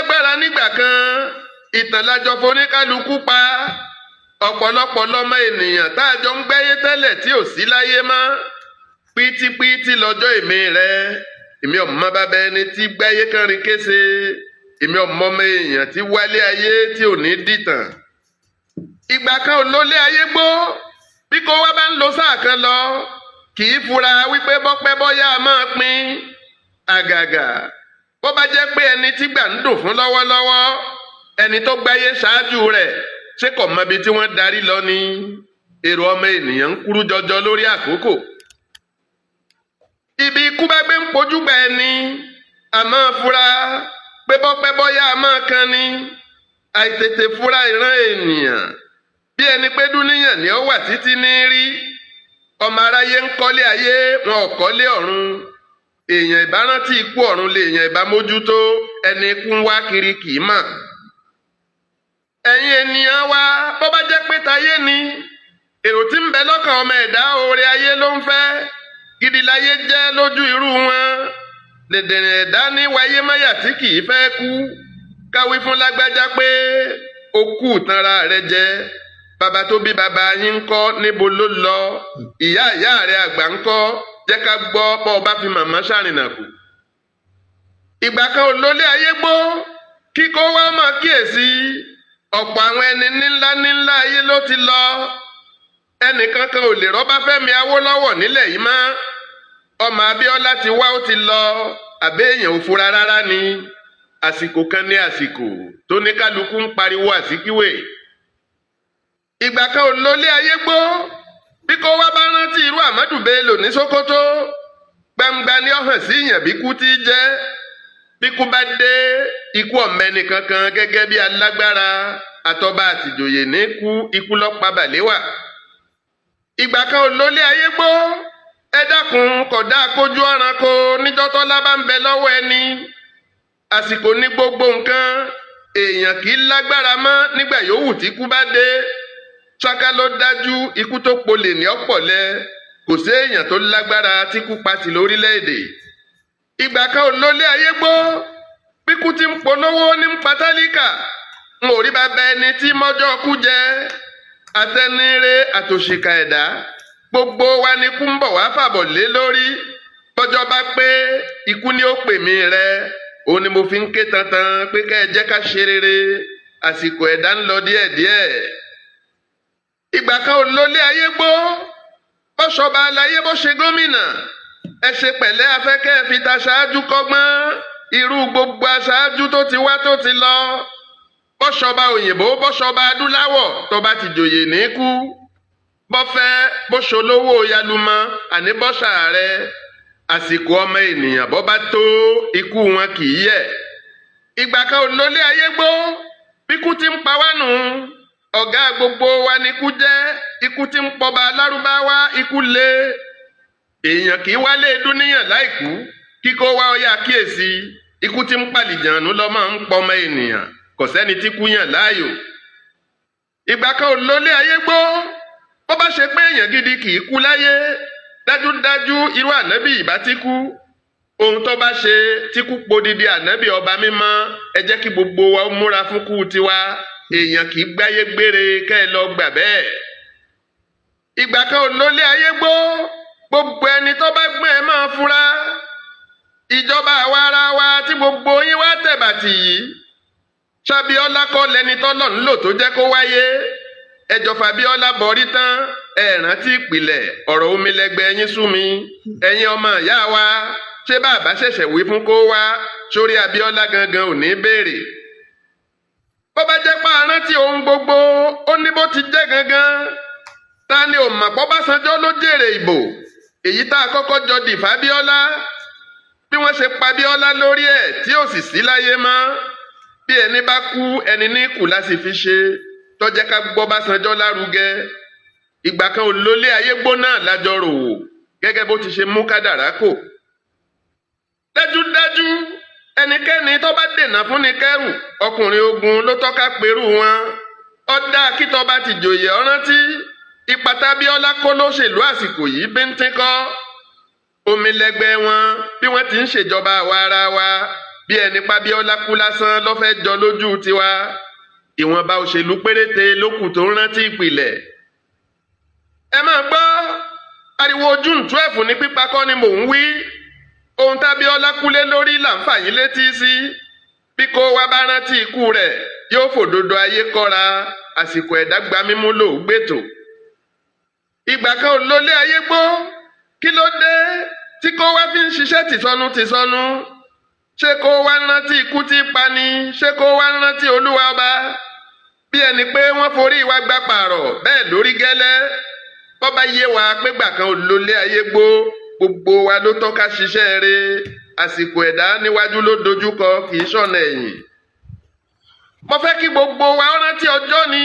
lágbára nígbà kan ìtàn lájọ foníkálukú pa ọ̀pọ̀lọpọ̀ lọ́mọ ènìyàn tá a jọ ń gbẹ́yé tẹ́lẹ̀ tí ò sí láyé mọ́ pítípítí lọ́jọ́ èmi rẹ̀ èmi ọmọ bàbá ẹni tí gbẹ́yé kánrin kése èmi ọmọ èèyàn tí wálé ayé tí ò ní dìtàn. Ìgbà kan ò lólé ayé gbó bí kò wá bá ń lo sáà kan lọ kì í fura wípé bọ́pẹ́ bọ́yá a máa pín àgàgà bó bá jẹ́ pé ẹni tí gbà ń dùn fún lọ́wọ́lọ́wọ́ ẹni tó gbáyé ṣáájú rẹ̀ ṣé kò mọ ibi tí wọ́n darí lọ ni èrò ọmọ ènìyàn ń kúrú jọjọ lórí àkókò. Ibi ikú bá gbé ń pojú gba ẹni àmọ́ fura pé bọ́pẹ́ bọ́yá a máa kan ni àìtètè fura ìran ènìyàn bí ẹni pé dúníyàn ni ó wà títí ní rí ọmọ aráyé ń kọ́lé ayé wọn ò kọ́lé ọ̀run èèyàn ìbárántí ikú ọ̀run lè èèyàn ìbámójútó ẹni ikú ń wá kiri kì í mọ̀. Ẹ̀yin ènìyàn wa bó bá jẹ́ pé tayé ni èrò tí ń bẹ lọ́kàn ọmọ ẹ̀dá oore ayé ló ń fẹ́ gidi láyé jẹ́ lójú irú wọn dèdèrè ẹ̀dá ní wáyé máyà tí kì í fẹ́ kú káwí fún lágbájá pé ó kú tanra rẹ̀ jẹ bàbá tó bí bàbá yín ń kọ́ níbo ló lọ ìyá rẹ̀ àgbà ń kọ́ jẹ́ ká gbọ́ bọ́ ọba fi màmá ṣàrìnà kù. Ìgbà kan ò lólé ayé gbó kíkó wá máa kíyèsí ọ̀pọ̀ àwọn ẹni níńlá ayé ló ti lọ ẹnìkankan ò lè rọ́bá Fẹ́mi Awólọ́wọ̀ nílẹ̀ yìí mọ́ ọmọ Abíọ́lá ti wá ó ti lọ àbẹ́yẹn ò fura rárá ni àsìkò kan ní àsìkò tó ní kálukú ń pariwo àsìkíwè. Ìgbà kan ò lólé ayé gbó bí kò wá bá rántí irú Ahmadu Bello ní Sókótó gbangba ni ó hàn sí ìyàn bí kú ti jẹ́ bí kú bá dé ikú ọ̀mẹ́ni kankan gẹ́gẹ́ bí alágbára àtọba àtìjòyè ní kú ikú lọ́pa Bàléwà. Ìgbà kan ò lólé ayé gbó ẹ dákun kódà kójú ọ̀rànkó níjọ́ tọ́lá bá ń bẹ lọ́wọ́ ẹni àsìkò ní gbogbo nǹkan èèyàn kì í lágbára mọ́ nígbà yòówù tí ikú bá dé ṣáká ló dájú ikú tó polè ní ọ̀pọ̀lẹ kò sí èèyàn tó lágbára tí kú pa tì lórílẹ̀‐èdè. Ìgbà kan ò lólé ayé gbó bíkú ti ń polówó ní pátálíkà n ò rí bàbá ẹni tí mọ́jọ́ kú jẹ àtẹnire àtòṣìkà ẹ̀dá gbogbo wa ni kú ń bọ̀ wá fàbọ̀ lé lórí bọ́jọ́ bá pé ikú ni ó pè mí rẹ òun ni mo fi ń ké tantan pé ká ẹ jẹ́ ká ṣe rere àsìkò ẹ̀dá ń lọ díẹ̀díẹ̀. Ìgbà kan ò lólé ayé gbó bó ṣọba aláyé bó ṣe gómìnà ẹ ṣe pẹ̀lẹ́ afẹ́kẹ́ fi ta ṣáájú kọ́gbọ́n irú gbogbo aṣáájú tó ti wá tó ti lọ bó ṣọba òyìnbó bó ṣọba adúláwọ̀ tó bá ti jòyè ní kú bó fẹ́ bó ṣolówó yalumọ àní bó ṣàárẹ̀ àsìkò ọmọ ènìyàn bó bá tó ikú wọn kì í yẹ̀. Ìgbà kan ò lólé ayé gbó bíkú ti ń pa wá nù ọ̀gá gbogbo wa ni ikú jẹ́ ikú tí ń pọba lárúbáwá ikú lé èèyàn kì í wálé dúníyàn láìkú kíkó wá ọyá kíyèsí ikú tí ń pàlìjànú lọ máa ń pọmọ ènìyàn kò sẹ́ni tí kú yàn láàyò. Ìgbà kan ò lólé ayé gbó bó bá ṣe pé èèyàn gidi kì í kú láyé dájúdájú irú ànábì ìbá ti kú ohun tó bá ṣe tí kú podidi ànábì ọba mímọ́ ẹ jẹ́ kí gbogbo wa múra fún kú tiwa èèyàn kì í gbáyé gbére kẹ́ ẹ lọ gbà bẹ́ẹ̀. Ìgbà kan ò lólé ayé gbó gbogbo ẹni tó bá gbọ́n ẹ máa fura ìjọba àwa ara wa tí gbogbo yín wá tẹ̀bàtì yìí ṣàbíọ́lá kọ́ lẹni tọ́lọ̀ ń lò tó jẹ́ kó wáyé ẹjọ́ fàbíọ́lá bọ̀rí tán ẹ rántí ìpìlẹ̀ ọ̀rọ̀ omi lẹ́gbẹ̀ẹ́ yín sú mi ẹ̀yin ọmọ ìyá wa ṣé bàbá ṣẹ̀ṣẹ̀ wí fún kó wá sórí Abíọ́lá gangan ò ní béèrè. Bó bá jẹ́ pé arántí ohun gbogbo ó ní bó ti jẹ́ gangan ta ni ò mọ̀ pé Ọbásanjọ́ ló jèrè ìbò èyí tá a kọ́kọ́ jọ dì fábíọ́lá bí wọ́n ṣe pa Bíọ́lá lórí ẹ̀ tí ò sì sí láyé mọ́ bí ẹni bá kú ẹni ní kù láti fi ṣe tó jẹ́ ká gbọ́ Ọbásanjọ́ lárugẹ. Ìgbà kan ò lólé ayé gbóná lájọ rò wò gẹ́gẹ́ bó ti ṣe mú kádàrá kò. Dájúdájú ẹnikẹ́ni tó bá dènà fún ni kẹ́rù ọkùnrin ogun ló tọ́ka pẹ̀rù wọn ọ̀dà kítọ́ bá ti jòyè ọ̀rántí ipa tábíọ́lá kó lóṣèlú àsìkò yìí bíntín kọ́ omi lẹ́gbẹ́ wọn bí wọ́n ti ń ṣèjọba àwa ara wa bí ẹni pàbíọ́lá kú lásán ló fẹ́ jọ lójú tiwa ìwọ̀nba òṣèlú péréte ló kù tó ń rántí ìpìlẹ̀. ẹ máa gbọ́ ariwo June 12 ní pípa kọ́ ni mò ń wí ohun tábíọ́lá kúlé lórí là ń fà yín létí sí bí kò wá bá rántí ikú rẹ̀ yóò fòdodo ayé kọ́ra àsìkò ẹ̀dá gba mímú lò gbètò. ìgbà kan ò lólé ayé gbó kí ló dé tí kò wá fi ń ṣiṣẹ́ tìsọnù ṣé kó wá rántí ikú tí pani ṣé kó wá rántí olúwa ọba bí ẹni pé wọ́n forí wa gbà pààrọ̀ bẹ́ẹ̀ lórí gẹ́lẹ́ bọ́bá yé wa pégbà kan ò lólé ayé gbó gbogbo wa ló tọ́ka ṣiṣẹ́ rẹ̀ àsìkò ẹ̀dá níwájú ló dojúkọ kì í ṣọ̀nà ẹ̀yìn. mo fẹ́ kí gbogbo wa rántí ọjọ́ ni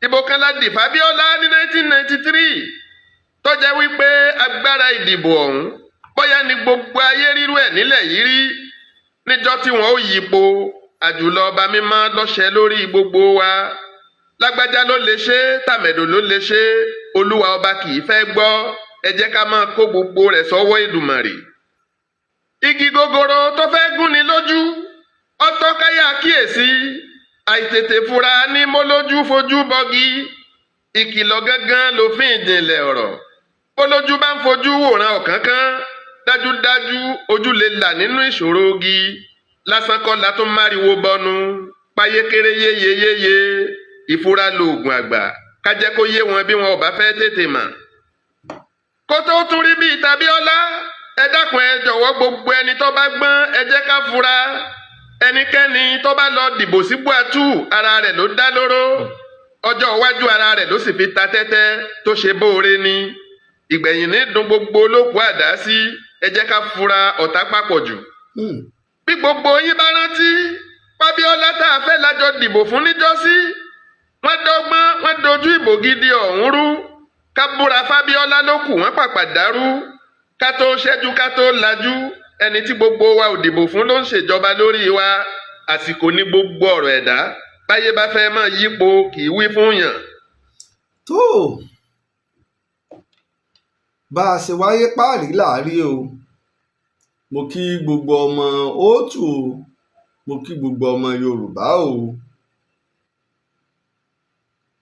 ìbò kan la dì fábíọ́lá ní 1993 tó jẹ́ wípé agbára ìdìbò ọ̀hún bóyá ni gbogbo ayé rírú ẹ̀ nílẹ̀ yìí rí níjọ́ tí wọ́n ó yípo àjùlọ ọba mímọ́ lọ́ṣẹ lórí gbogbo wa lágbájá ló lè ṣe tàmẹ̀dò ló lè ṣe olúwa ọba kì í fẹ́ gbọ́ ẹ jẹ́ ká máa kó gbogbo rẹ̀ sọ́wọ́ Èdùmàrè. igi gogoro tó fẹ́ gúnni lójú ọtọ́ káyà kíyèsí àìtètè fura ní mólójú fojú bọ́gi ìkìlọ̀ gángan lófin ìjìnlẹ̀ ọ̀rọ̀ bólójú bá ń fojú wòran ọ̀kánkán dájúdájú ojú lè là nínú ìṣòro ogi lásán kọ́ la tún máriwo bọnu páyékéré yéyeyéye ìfura lóògùn àgbà ká jẹ́ kó yé wọn bí wọn ò bá fẹ́ tètè mọ̀. kó tó tún rí bíi tàbíọ́lá ẹ dákun ẹ jọ̀wọ́ gbogbo ẹni tó bá gbọ́n ẹ jẹ́ ká fura ẹnikẹ́ni tó bá lọ dìbò sí Buhatu ara rẹ̀ ló dá lóró ọjọ́ iwájú ara rẹ̀ ló sì fi ta tẹ́tẹ́ tó ṣe bóore ni ìgbẹ̀yìn ní dùn gbogbo olókùú àdá sí ẹ jẹ́ ká fura ọ̀tá papọ̀ jù. bí gbogbo yín bá rántí fábíọ́lá tá a fẹ́ lájọ dìbò fún níjọ́sí wọ́n dọ́gbọ́n wọ́n dojú ìbò gidi ọ̀hún rú ká búra fábíọ́lá ló kù wọ́n pàpà dàrú ká tó ṣẹ́jú ká tó lajú ẹni tí gbogbo wa ò dìbò fún ló ń ṣèjọba lórí wa àsìkò ní gbogbo ọ̀rọ̀ ẹ̀dá báyé bá fẹ́ máa yípo kì í wí fún yàn. tó bá a ṣe wáyé páàrí láàrí o mo kí gbogbo ọmọ òótù o mo kí gbogbo ọmọ Yorùbá o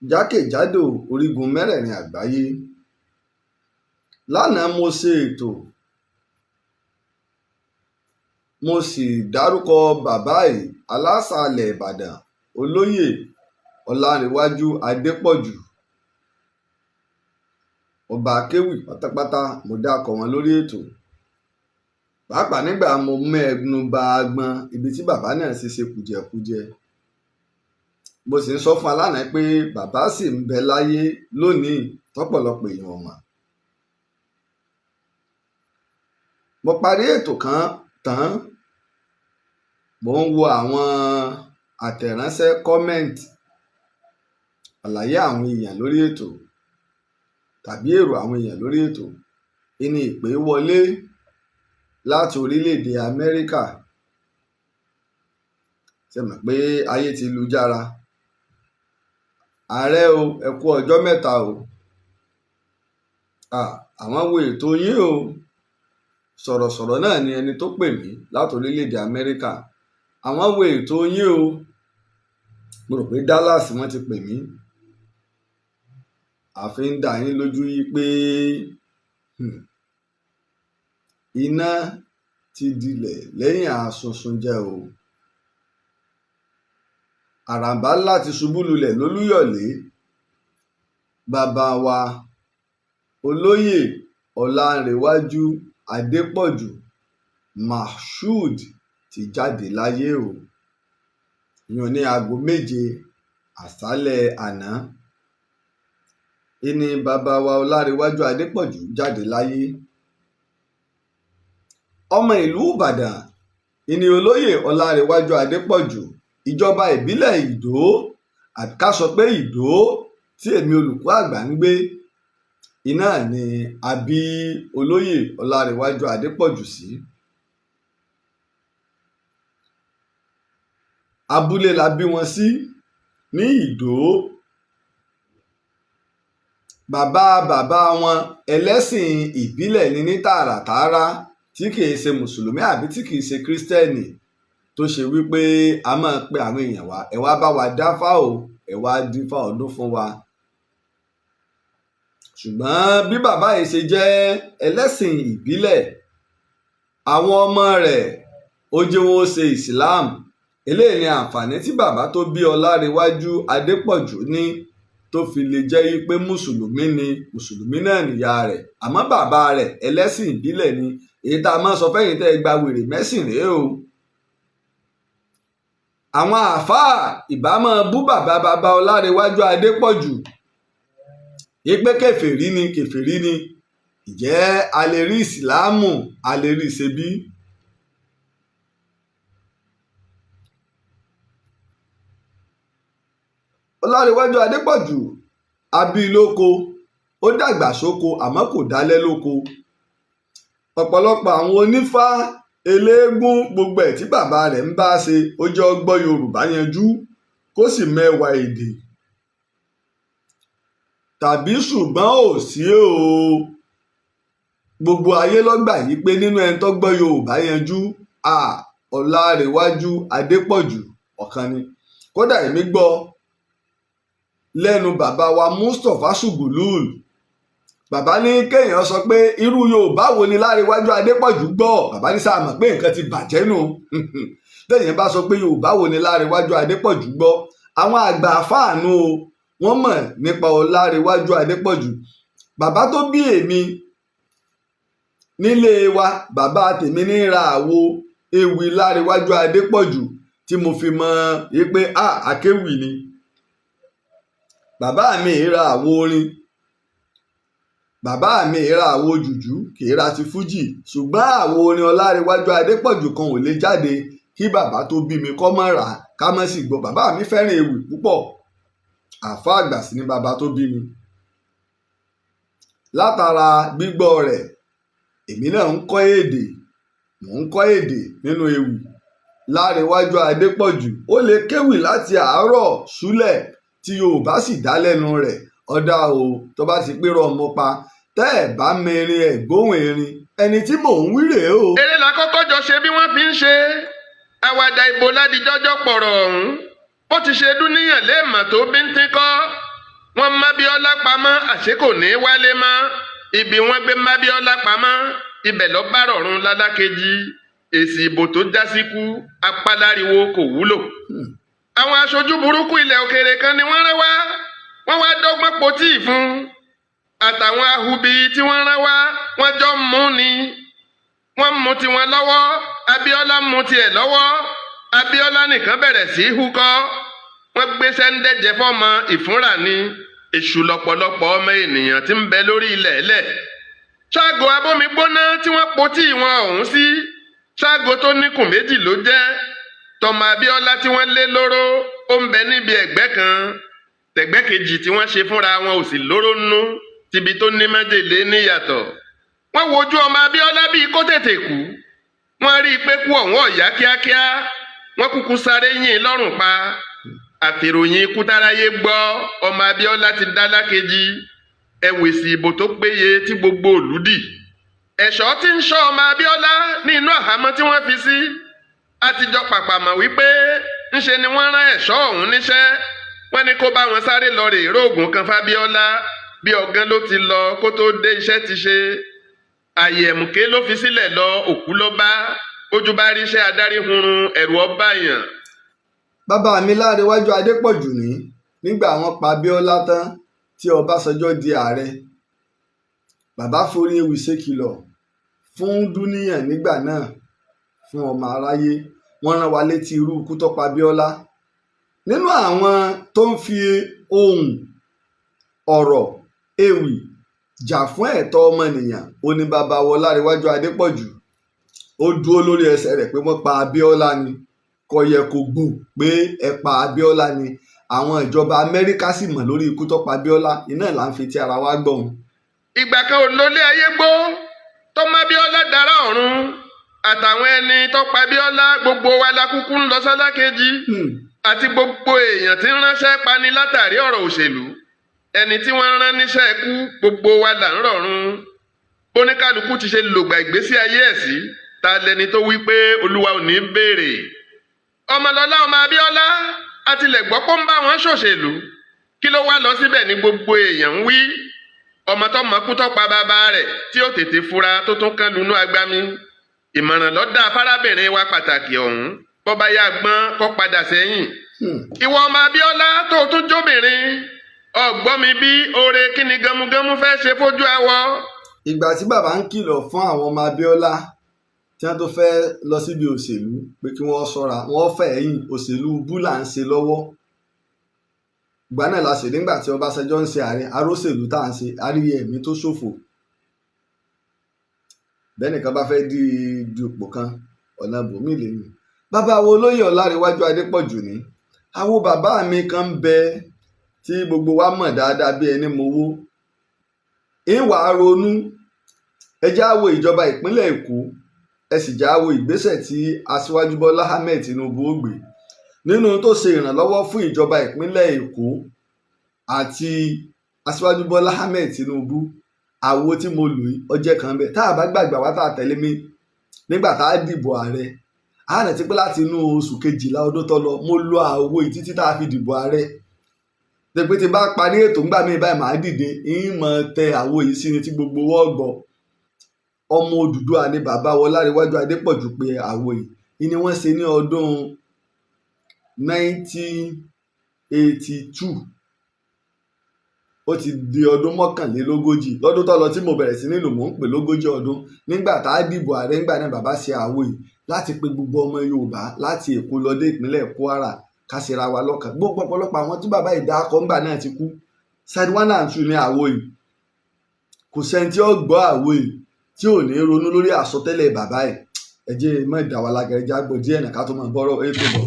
jákèjádò orígun mẹ́rẹ̀ẹ̀rin àgbáyé lánàá mo ṣe ètò mo sì dárúkọ bàbá yìí alásàálẹ̀ Ìbàdàn Olóyè Olanrewaju Adepoju ọba akéwì pátápátá mo dákọ wọn lórí ètò pàápàá nígbà mo mẹ́nu bà agbọn ibi tí bàbá náà sì ṣe kùjẹkùjẹ mo sì ń sọ fún alánà pé bàbá sì ń bẹ láyé lónìí tọ́pọ̀lọpọ̀ èèyàn mọ̀. mo parí ètò kan tán mo ń wo àwọn àtẹ̀ránṣẹ́ comment àlàyé àwọn èèyàn lórí ètò tàbí èrò àwọn èèyàn lórí ètò ìní ìpè wọlé láti orílẹ̀-èdè Amẹ́ríkà ṣe mọ̀ pé ayé ti lu jára ààrẹ o ẹ kú ọjọ́ mẹ́ta o àwọn wo ètò yín o sọ̀rọ̀sọ̀rọ̀ náà ni ẹni tó pè mí láti orílẹ̀-èdè Amẹ́ríkà àwọn wo ètò yín o mo rò pé Dallas wọ́n ti pè mí àfi ń dà yín lójú yí pé iná ti dilẹ̀ lẹ́yìn àsunsunjẹ o àràǹbá ńlá ti ṣubú lulẹ̀ lólúyọ̀lé bàbá wa Olóyè Olanrewaju Adepoju Mashood ti jáde láyé o ìyẹn ní aago 7 àṣálẹ́ àná ìní bàbá wa Olanrewaju Adepoju jáde láyé ọmọ ìlú Ìbàdàn ìní Olóyè Olanrewaju Adepoju ìjọba ìbílẹ̀ Ìdó àti ká sọ pé Ìdó tí èmi olùkọ́ àgbà ń gbé iná ni a bí Olóyè Olanrewaju Adepoju sí. abúlé la bí wọn sí ní Ìdó bàbá wọn ẹlẹ́sìn ìbílẹ̀ ni ní tààràtààrà tí kìí ṣe mùsùlùmí àbí tí kìí ṣe kírísítẹ́nì tó ṣe wípé a máa pe àwọn èèyàn wá, ẹ wá bá wa dáfá o, ẹ wá dífá ọdún fún wa. Ṣùgbọ́n bí bàbá yìí ṣe jẹ́ ẹlẹ́sìn ìbílẹ̀, àwọn ọmọ rẹ̀ ó jẹ́ wọn ó ṣe Islam. Eléyìí ni àǹfààní tí bàbá tó bí Ọlárewájú Adépọ̀jù ní, tó fi lè jẹ́ pé mùsùlùmí náà nìyá rẹ̀, àmọ́ bàbá rẹ̀ ẹlẹ́sìn ìbílẹ̀ ni. Èyí tá a máa sọ fẹ́yìn tẹ́ ẹ gba wèrè mẹ́sìn rèé o. Àwọn àáfàá ìbámu bú bàbá Ọlárewájú Adépọ̀jù pé kèfèrí ni. Ǹjẹ́ a lè rí ìsìláàmù, a lè rí ṣe bí? Ọlárewájú Adépọ̀jù abí lóko, ó dàgbà sóko àmọ́ kò dálẹ́ lóko. Ọ̀pọ̀lọpọ̀ àwọn onífá, eléégún, gbogbo ẹ̀ tí bàbá rẹ̀ ń bá ṣe, ó jẹ́ ó gbọ́ Yorùbá yanjú kó sì mẹ́wàá èdè. Tàbí ṣùgbọ́n ò sí o, gbogbo ayé lọ́gbà yìí pé nínú ẹni tó gbọ́ Yorùbá yanjú, Ọlárewájú Adépọ̀jù ọ̀kan ni. Kódà èmi gbọ́ lẹ́nu bàbá wa Mustapha Ṣùgùlùl. Bàbá ní kéèyàn sọ pé irú Yorùbá wo ni Lárewájú Adépọ̀jù gbọ́. Bàbá ní sáà mọ̀ pé nǹkan ti bàjẹ́ nù. Téèyàn bá sọ pé Yorùbá wo ni Lárewájú Adépọ̀jù gbọ́, àwọn àgbà àfáànù o, wọ́n mọ̀ nípa Ọlárewájú Adépọ̀jù. Bàbá tó bí èmi nílé wa, bàbá tèmi ní ra àwo ewì Lárewájú Adépọ̀jù tí mo fi mọ̀ pé akéwì ni. Bàbá mi ra àwo orin, bàbá mi ra àwo jùjú, kì í ra ti fújì, ṣùgbọ́n àwo orin Ọlárewájú Adépọ̀jù kan ò lè jáde kí bàbá tó bí mi kọ́ mọ́ rà ká mọ́ sì gbọ́. Bàbá mi fẹ́ràn ewì púpọ̀, àfáà àgbà sì ni bàbá tó bí mi. Látara gbígbọ́ rẹ̀, èmi náà ń kọ́ èdè, mò ń kọ́ èdè nínú ewì. Lárewájú Adépọ̀jù ó lè kéwì láti àárọ̀ ṣúlẹ̀ tí Yorùbá sì dá lẹ́nu rẹ̀. Ọ̀dà o, tó bá ti pérò ọmọ pa, tẹ́ ẹ̀ bá mẹ́rin ẹ̀ gbóhùn erin, ẹni tí mò ń wí rèé o. Eré la kọ́kọ́ jọ ṣe bí wọ́n fi ń ṣe àwàdà ìbò ládìjọ́jọ́ pọ̀rọ̀ ọ̀hún. Bó ti ṣe dúníyàn léèmọ̀ tó bíntín kọ́, wọ́n mábíọ́lá pamọ́ àṣé kò ní wálé mọ́. Ibi wọ́n gbé mábíọ́lá pamọ́, ibẹ̀ lọ bá rọ̀rùn lálákejì. Èsì ìbò tó já síkú, apáláriwo kò wúlò. Àwọn aṣojú burúkú ilẹ̀ òkèèrè kan ni wọ́n rán wá. Wọ́n wá dọ́gbọ́n potí fún. Àtàwọn ahubi tí wọ́n rán wá, wọ́n jọ mú ni. Wọ́n mú tiwọn lọ́wọ́, Abíọ́lá mú tiẹ̀ lọ́wọ́. Abíọ́lá nìkan bẹ̀rẹ̀ sí í húkọ́. Wọ́n gbéṣẹ́ ń dẹ́jẹ́ fọ́mọ ìfúnra ni. Èṣù lọ́pọ̀lọpọ̀ ọmọ ènìyàn tí ń bẹ lórí ilẹ̀ ẹlẹ̀. Ṣáàgò abómigbóná tí wọ́n potí wọn ọ̀hún sí, ṣáàgò tó níkùn méjì ló jẹ́. Tọmọ Abíọ́lá tí wọ́n lé lóró ó ń bẹ níbi ẹ̀gbẹ́ kan. Tẹ̀gbẹ́ kejì tí wọ́n ṣe fúnra wọn ò sì lóró nú, tibi tó ní májèlé níyàtọ̀. Wọ́n wojú ọmọ Abíọ́lá bíi kó tètè kú. Wọ́n rí i pé kú ọ̀hún ọ̀yá kíákíá. Wọ́n kúkú sáré yìn lọ́rùn pa. Àfìròyìn ikú táráyé gbọ́, ọmọ Abíọ́lá ti dá lákejì. Ẹ̀wèsì ìbò tó péye tí gbogbo ìlú dì. Ẹ̀ṣọ́ tí ń ṣọ́ ọmọ Abíọ́lá ní inú àhámọ́ tí wọ́n fi sí. Àtijọ́ pàpàmọ̀ wípé ńṣe ni wọ́n rán ẹ̀ṣọ́ ọ̀hún níṣẹ́. Wọ́n ní kó bá wọn sáré lọ rè róògùn kan fábíọ́lá. Bí ọ̀gán ló ti lọ kó tó dé iṣẹ́ ti ṣe. Àyè ẹ̀mùké ló fi sílẹ̀ lọ, òkú ló bá. Ojú bá rí iṣẹ́ adarí hunrun, ẹ̀rù ọba yàn. Bàbá mi Lárewájú Adépọ̀jù nígbà wọ́n pa Abíọ́lá tán tí Ọbásanjọ́ di ààrẹ. Bàbá forí ewì ṣèkìlọ̀ fún dúníyàn nígbà náà, fún ọmọ aráyé. Wọ́n rán wa létí irú ikú tó pa Abíọ́lá. Nínú àwọn tó ń fi ohùn, ọ̀rọ̀, ewì jà fún ẹ̀tọ́ ọmọnìyàn, ó ní bàbá wa Lárewájú Adépọ̀jù. Ó dúró lórí ẹsẹ̀ rẹ̀ pé wọ́n pa Abíọ́lá ni. Kò yẹ kó gbù pé ẹ pa Abíọ́lá ni. Àwọn ìjọba Amẹ́ríkà sì mọ̀ lórí ikú tó pa Abíọ́lá. Iná là ń fi ti ara wa gbọ̀n. Ìgbà kan ò lólé ayé gbó tó má Abíọ́lá dára ọ̀run. Àtàwọn ẹni tó pa Abíọ́lá, gbogbo wa la kúkú ń lọ sálákejì. Àti gbogbo èèyàn tí ń ránṣẹ́ pani látàrí ọ̀rọ̀ òṣèlú. Ẹni tí wọ́n rán níṣẹ́ ikú, gbogbo wa là ń rọ̀run. Oníkálukú ti ṣe lògbà ìgbésí ayé ẹ̀ sí. Ta lẹni tó wí pé Olúwa ò ní béèrè. Ọmọlọ́lá ọmọ Abíọ́lá àtilẹ̀ gbọ́ pé ó ń bá wọn ṣòṣèlú. Kí ló wá lọ síbẹ̀ ní gbogbo èèyàn ń wí? Ọmọ tó mọ kú tó pa bàbá rẹ̀ tí ó tètè fura tó tún kán lunú agbami. Ìmọ̀ràn ló dá fárábìnrin wa pàtàkì ọ̀hún. Bó bá yá gbọ́n kó padà sẹ́yìn. Ìwọ ọmọ Abíọ́lá tó tún jóbìnrin. Ọ̀gbọ́n mi bí oore kí ni gamugamu fẹ́ ṣe fojú awọ. Ìgbà tí bàbá ń kìlọ̀ fún àwọn ọmọ Abíọ́lá tí wọ́n tó fẹ́ lọ síbi òṣèlú pé kí wọ́n ṣọ́ra, wọ́n fẹ̀yìn òṣèlú búlà ń ṣe lọ́wọ́. Ìgbà náà la ṣe nígbà tí Ọbásanjọ́ ń ṣe ààrẹ aróṣèlú tá à ń ṣe àríyé ẹ̀mí tó ṣòfò. Bẹ́nìkan bá fẹ́ di ipò kan ọ̀nà bòmí lẹ́yìn. Bàbá wo Olóyè Ọlárewájú Adépọ̀jù ní àwọn bàbá mi kan ń bẹ tí gbogbo wa mọ̀ dáadáa bí ẹni mowó. Ìwà ronú ẹ já wo ìjọba ìpínlẹ̀ Èkó, ẹ sì já wo ìgbésẹ̀ tí Aṣíwájú Bọ́lá Ahmed Tinubu ó gbé nínú tó ṣe ìrànlọ́wọ́ fún ìjọba ìpínlẹ̀ Èkó àti Aṣíwájú Bọ́lá Ahmed Tinubu. Àwo tí mo lò yìí ọjẹ́ kan bẹ́ẹ̀ tá a bá gbàgbà wá tá a tẹ̀lé mi nígbà tá a dìbò ààrẹ. A rántí pé láti inú oṣù kejìlá ọdún tó lọ mo lo àwo yìí títí tá a fi dìbò ààrẹ. Pé tí bá parí ètò ńgbà míì báyìí màá dìde ìmọ̀ tẹ àwo yìí sí ni tí gbogbo wọ́n gbọ́. Ọmọ Odùduwà ni bàbá Ọlárewájú Adépọ̀jù pé àwo yìí ni wọ́n ṣe ní ọdún 1982. Ó ti di ọdún 41 lọ́dún tó lọ tí mo bẹ̀rẹ̀ sí nílùú mò ń pè lógójì ọdún. Nígbà tá a dìbò ààrẹ ńgbà náà bàbá ṣe àwo yìí láti pe gbogbo ọmọ Yorùbá láti Èkó lọ dé ìpínlẹ̀ Kwara ká ṣe ra wa lọ́kàn. Gbogbo ọ̀pọ̀lọpọ̀ àwọn tí bàbá ìdákọ̀ ńgbà náà ti kú. Side 1 and 2 ní àwo yìí. Kò sẹ́ni tí ó gbọ́ àwo yìí tí ò ní ronú lórí àsọtẹ́lẹ̀ bàbá ẹ̀. Ẹ jẹ́ mọ́ ìdáwà lágẹ̀rẹ́ jágbó díẹ̀ náà ká tó máa bọ́rọ̀ ètò bọ̀.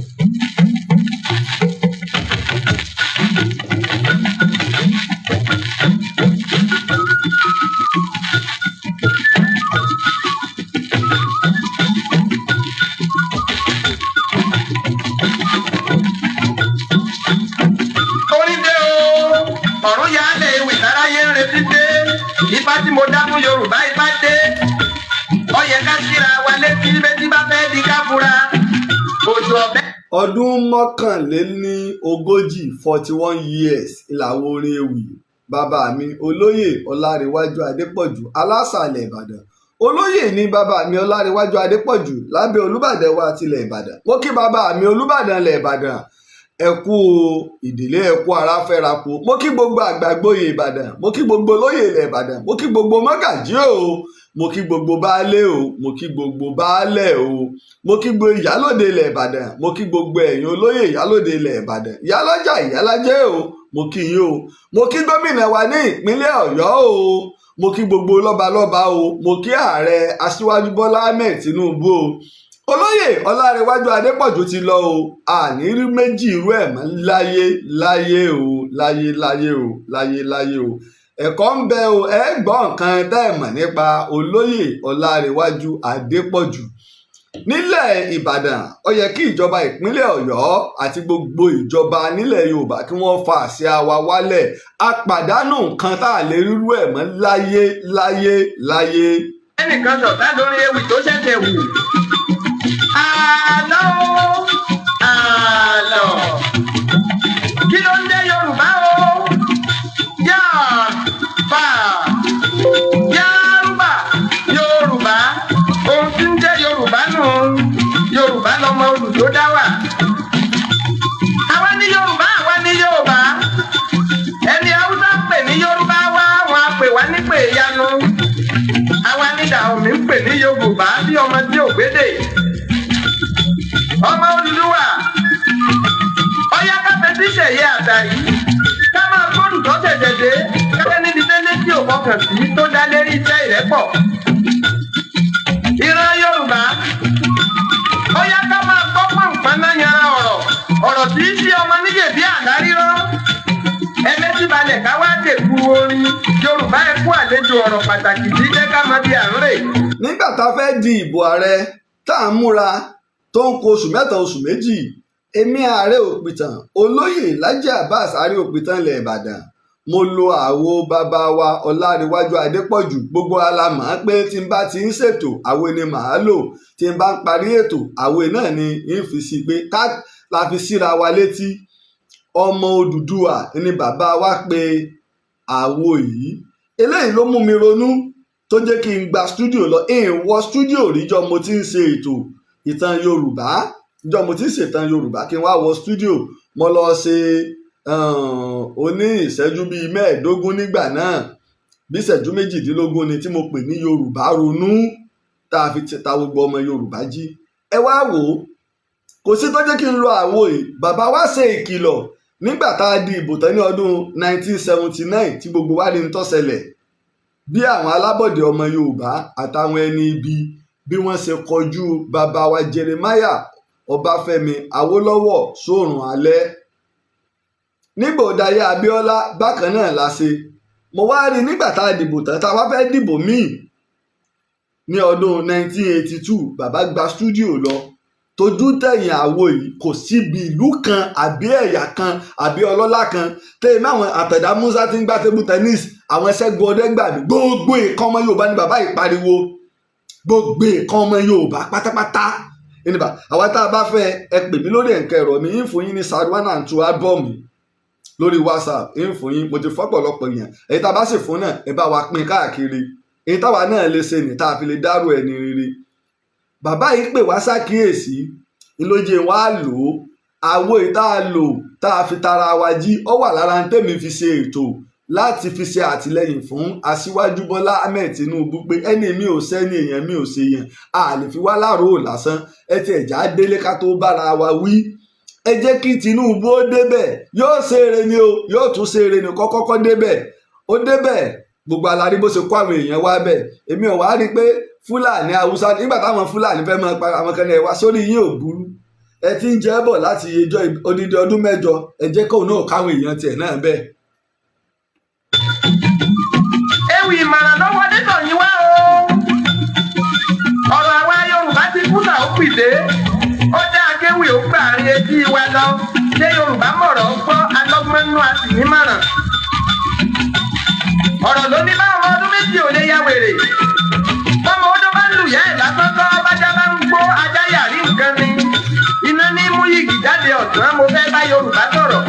Ifá tí mo dá fún Yorùbá ifá dé. Ó yẹ ká síra wa létí méjì bá fẹ́ di ká fura. Ojú ọbẹ̀. Ọdún 41 41 years ìlàwọ̀ orin ewì bàbá mi Olóyè Ọlárewájú Adépọ̀jù alásàlẹ̀ Ìbàdàn. Olóyè ní bàbá mi Ọlárewájú Adépọ̀jù lábẹ́ Olúbàdàn wa tilẹ̀ Ìbàdàn. Mo kí bàbá mi Olúbàdàn lẹ̀ Ìbàdàn. Ẹ kú ìdílé ẹ kú ara fẹ́ra kú. Mo kí gbogbo àgbàgbóyè Ìbàdàn, mo kí gbogbo olóyè ilẹ̀ Ìbàdàn, mo kí gbogbo mọ́gàjí o, mo kí gbogbo baálé o, mo kí gbogbo baálẹ̀ o, mo kí gbogbo ìyálòde ilẹ̀ Ìbàdàn, mo kí gbogbo ẹ̀yin olóyè ìyálòde ilẹ̀ Ìbàdàn, ìyálọ́jà ìyálájẹ́ o, mo kí yín o, mo kí gómìnà wa ní ìpínlẹ̀ Ọ̀yọ́ o, mo kí gbogbo lọ́balọ́ba o, mo kí ààrẹ Aṣíwájú Bọ́lá Ahmed Tinubu o. Olóyè Ọlárewájú Adépọ̀jù ti lọ o, àní rí méjì irú ẹ̀ mọ́ láyé láyé o, láyé láyé o, láyé láyé o. Ẹ̀kọ́ ń bẹ o, ẹ gbọ́ nǹkan tẹ́ ẹ mọ̀ nípa Olóyè Ọlárewájú Adépọ̀jù. Nílẹ̀ Ìbàdàn, ó yẹ kí ìjọba ìpínlẹ̀ Ọ̀yọ́ àti gbogbo ìjọba nílẹ̀ Yorùbá kí wọ́n fa àsíá wa wálẹ̀. A pàdánù nǹkan tá a lè rírú ẹ̀ mọ́ láyé láyé láyé. Ẹnìkan ṣọ̀tá lórí ewì tó ṣẹ̀ṣẹ̀ wù. Àlọ́ àlọ́ kí ló ń dé Yorùbá o? Yáàbá Yárúbà Yorùbá ohun tí ń jẹ́ Yorùbá nù. Yorùbá lọmọ olùdó dá wà. Àwa ní Yorùbá àwa ní Yorùbá. Ẹni Haúsá ń pè ní Yorùbá wá wọn á pè wá nípè ìyanu. Àwa ní Dàòmí ń pè ní Yorùbá bí ọmọ tí ò gbédè. Ọmọ Odùduwà ọyá káfẹ́ tí ṣẹ̀yẹ àtàrí ká máa gbódùn tó ṣẹ̀ṣẹ̀ dé káfẹ́ níbi tẹ́lẹ̀ tí ò fọkàn sí tó dá lérí iṣẹ́ ìrẹ́pọ̀. Ìran Yorùbá ọyá ká máa gbọ́ pọ̀npọ́n náà yanra ọ̀rọ̀ tí í ṣe ọmọ níjẹ̀ bí àdárírọ́. Ẹlẹ́tí balẹ̀ ká wá dèkú orin Yorùbá ẹ kú àlejò ọ̀rọ̀ pàtàkì tí jẹ́ ká máa di àárẹ̀. Nígbà tá a fẹ́ di ìbò ààrẹ tá à ń múra tó ń kó oṣù mẹ́ta oṣù méjì èmi ààrẹ òpìtàn Olóyè Laji Abbas ààrẹ òpìtàn ilẹ̀ Ìbàdàn mo lo àwo bàbá wa Ọlanrewaju Adepoju. Gbogbo wa la mọ̀ pé tí n bá ti ń ṣètò àwo ni màá lò, tí n bá ń parí ètò àwo náà ni ń fi sí pé ká la fi síra wa létí. Ọmọ Odùduwà ni bàbá wa pé àwo yìí. Eléyìí ló mú mi ronú tó jẹ́ kí n gba stúdíò lọ. Wọ stúdíò ríjọ́ mo ti ń ṣe ètò ìtàn Yorùbá, ìjọ mo ti ń ṣètàn Yorùbá kí n wá wọ stúdíò. Mo lọ ṣe oní ìṣẹ́jú bíi 15 nígbà náà, bí ìṣẹ́jú 18 ni tí mo pè ní Yorùbá ronú, tá a fi ta gbogbo ọmọ Yorùbá jí. Ẹ wá wò ó, kò sí tó jẹ́ kí n lo àwo yìí. Bàbá wa ṣe ìkìlọ̀ nígbà tá a di ìbò tán ní ọdún 1979 tí gbogbo wa rí ń tó ṣẹlẹ̀, bí àwọn alábọ̀dé ọmọ Yorùbá àtàwọn ẹni ibi bí wọ́n ṣe kọjú bàbá wa Jeremiah Ọbáfẹ́mi Awólọ́wọ̀ sórùn alẹ́. Nígbà òdayé Abíọ́lá bákan náà la ṣe. Mo wá rí nígbà tá a dìbò tán tá a wá fẹ́ dìbò míì ní ọdún 1982, bàbá gba stúdíò lọ. Tójú tẹ̀yìn àwo yìí kò síbi ìlú kan àbí ẹ̀yà kan àbí ọlọ́lá kan tẹ́yìn máwọn Àtàndá Músà tí ń gbá table tennis, àwọn Ṣẹ́gun Ọdẹ́gbàmí, gbogbo ìkan ọmọ Yorùbá ni bàbá yìí pariwo. Gbogbo ìkan ọmọ Yorùbá pátápátá. Àwa tá a bá fẹ́ ẹ pè mí lórí ẹ̀ǹkẹ́ ẹ̀rọ mi, ń fún yín ní Sad 1 and 2 ábọ́ọ̀mù lórí WhatsApp, ń fún yín. Mo ti fọ́pọ̀lọpọ̀ èèyàn, èyí tá a bá sì fún náà ẹ bá wa pín káàkiri. Èyí táwa náà lè ṣe ní tá a fi lè dárò ẹni rere. Bàbá yìí pè wá ṣàkíyèsí, ìlóje wa lò ó. Àwo yìí tá a lò tá a fi tara wa jí, ó wà lára ń tèmi fi ṣe ètò láti fi ṣe àtìlẹyìn fún Aṣíwájú Bọ́lá Ahmed Tinubu pé ẹni mi ò sẹ́ni èèyàn mi ò ṣe èèyàn, a lè fi wá láàrò lásán. Ẹ ti ẹ̀já délé ká tó bára wa wí. Ẹ jẹ́ kí Tinubu ó débẹ̀, yóò ṣe eré ni o, yóò tún ṣe eré ni kọ́kọ́kọ́ débẹ̀. Ó débẹ̀, gbogbo alárí bó ṣe kó àwọn èèyàn wá bẹ̀. Èmi ò wá rí i pé Fúlàní Haúsá nígbà táwọn Fúlàní fẹ́ máa pa àwọn kan náà wá sórí yín ò burú. Ẹ ti ń jẹ́ bọ̀ láti ẹjọ́ odidi ọdún 8, ẹ jẹ́ kóun náà káwọn èèyàn tiẹ̀ náà bẹ́ẹ̀. Ewì ìmọ̀ràn lọ́wọ́ dẹ́tọ̀ yín wá o. Ọ̀rọ̀ àwa Yorùbá ti kùnà ó pìdé. Ó dá akéwì ó gbà rí etí wa lọ. Ṣé Yorùbá mọ̀rọ̀ gbọ́ alọ́gbọ́nú a sì nímọ̀ràn? Ọ̀rọ̀ ló ní báwọn ọdún 2 ò lè ya wèrè. Bọ́mọ ọdún bá ń lù yá ẹ̀ lásán kọ́, bájá bá ń gbó ajá yàrí nǹkan ni. Iná ní mú yìgì jáde ọ̀sán, mo fẹ́ bá Yorùbá sọ̀rọ̀.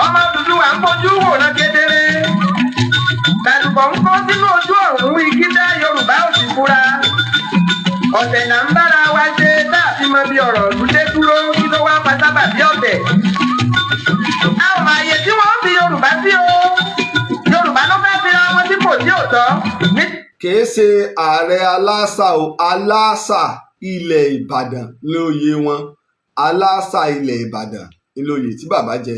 Ọmọ Odùduwà ń fojú wòran kedere. Tàdùbọ̀ ń kó sínú ojú ọ̀run, igi dá Yorùbá ò sì fura. Ọ̀tẹ̀ là ń bára wa ṣe láàfin mọ bí ọ̀rọ̀ lùdé dúró kí ló wá pátábà bí ọ̀tẹ̀. A ò máa yẹ tí wọ́n fi Yorùbá sí o. Yorùbá ló fẹ́ fi ra wọn tí kò sí òótọ́. Kìí ṣe ààrẹ aláṣà o, aláṣà ilẹ̀ Ìbàdàn lóye wọn. Aláṣà ilẹ̀ Ìbàdàn lóye tí bàbá jẹ.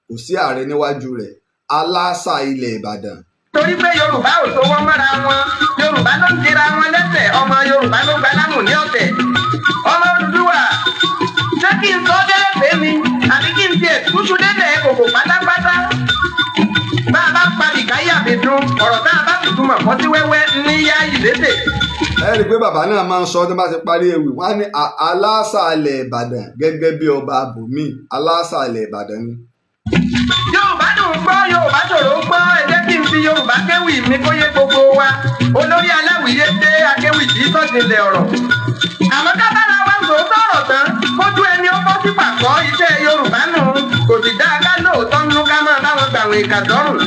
Kò sí ààrẹ níwájú rẹ̀. Aláṣà ilẹ̀ Ìbàdàn. Torí pé Yorùbá ò sowọ́ mọ́ra wọn, Yorùbá ló ń tira wọn lẹ́sẹ̀, ọmọ Yorùbá ló gba lámù ní ọ̀tẹ̀. Ọmọ Odùduwà, ṣé kí n sọ délé pé mi àbí kí n tiẹ̀ túṣu délé kòkò pátápátá? Bá a bá padì káyà mi dún, ọ̀rọ̀ tá a bá fi túmọ̀ fọ́ sí wẹ́wẹ́ ní yá ìlédè. Ẹ rí i pé bàbá náà máa ń sọ tó bá ti parí ewì, wọ́n á ní aláṣà ilẹ̀ Ìbàdàn gẹ́gẹ́ bí ọba àbòmí. Aláṣà ilẹ̀ Ìbàdàn ni. Yorùbá dùn gbọ́, Yorùbá ṣòro gbọ́, ẹ jẹ́ kí n fi Yorùbá kéwì mi kó yé gbogbo wa. Olórí aláwìyé dé akéwì tí sọ̀tìlẹ̀ ọ̀rọ̀. Àmọ́ ká bára wa sọ sọ̀rọ̀ tán, kójú ẹni ó bọ́ sí pàkọ́ iṣẹ́ Yorùbá nù. Kò sì dáa ká lóòótọ́ nínú ká máa báwọn gbàwọn ìkà dọ́rùn.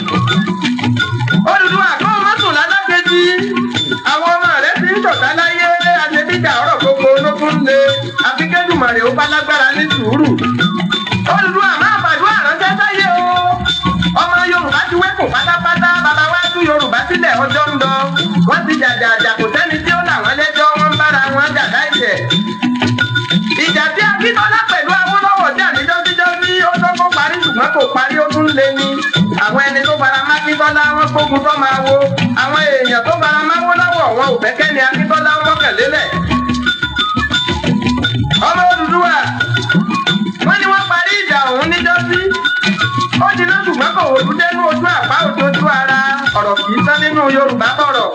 Odùduwà kó o mọ́tò lálákejì. Àwọn ọmọ rẹ̀ ti ń ṣọ̀tá láyé, àṣebíjà ọ̀rọ̀ gbogbo ló tún le. Àfi kẹ́dùmarè ó bá lágbára ní sùúrù. Odùduwà máa fàdúrà ránṣẹ́ sáyé o. Ọmọ Yorùbá ti wẹ́kùn pátápátá, bàbá wa tú Yorùbá sílẹ̀ ọjọ́ ń lọ. Wọ́n ti jàjà kò sẹ́ni tí ó là wọ́n lẹ́jọ́, wọ́n ń bára wọn jà láìṣẹ̀. Ìjà tí Akíntọ́lá pẹ̀lú Awólọ́wọ̀ jà ní jọ́síjọ́sí, ó tó kó parí ṣùgbọ́n kò parí, ó tún lé ní. Àwọn ẹni tó fara mọ́ Akíntọ́lá wọ́n gbógun tó máa wo. Àwọn èèyàn tó fara mọ́ Awólọ́wọ̀ wọn ò fẹ́ kẹ́ni Akíntọ́lá mọ́kànlélẹ̀. Ọmọ Odùduwà, wọ́n ní wọ́n parí ìjà òun níjọ́sí. Ó ti lọ ṣùgbọ́n kò wòlú dénú ojú àpá òjòjú ara. Ọ̀rọ̀ kì í tán nínú Yorùbá bọ̀rọ̀.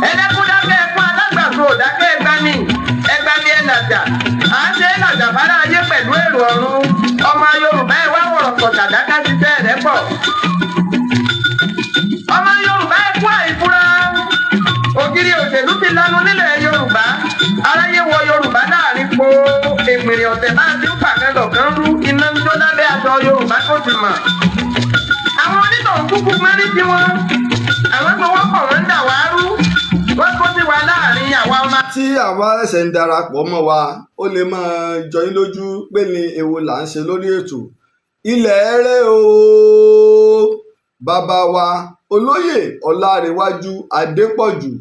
Ẹlẹ́kún dákẹ́ ẹkún alágbàdo dákẹ́ ẹgbani. Ẹgbani ẹlàjà. À ń ṣe ẹlàjà bára ayé pẹ̀lú èrò ọ̀run. Ọmọ Yorùbá àdáká ti bẹ́ẹ̀ rẹ́ pọ̀. ọmọ Yorùbá ẹ kú àìfura ògiri òṣèlú ti lanu nílẹ̀ Yorùbá aráyé wọ Yorùbá láàrin po èpèrè ọ̀tẹ̀ bá ti ń pàkẹ́lọ̀ kan rú iná ń jó lábẹ́ aṣọ Yorùbá kò sì mọ̀. àwọn onítọ̀hún kúkú mẹ́rí tí wọ́n àwọn gbowó pọ̀ wọ́n ń dà wá rú wọ́n kó sí wa láàrin àwa ọmọ. tí àwa ẹsẹ̀ ń darapọ̀ mọ́ wa ó lè máa jọ yín lójú pé ní èwo là ń ṣe lórí ètò ilẹ̀ ẹ̀rẹ́ o bàbá wa olóyè Ọlárewájú Adépọ̀jù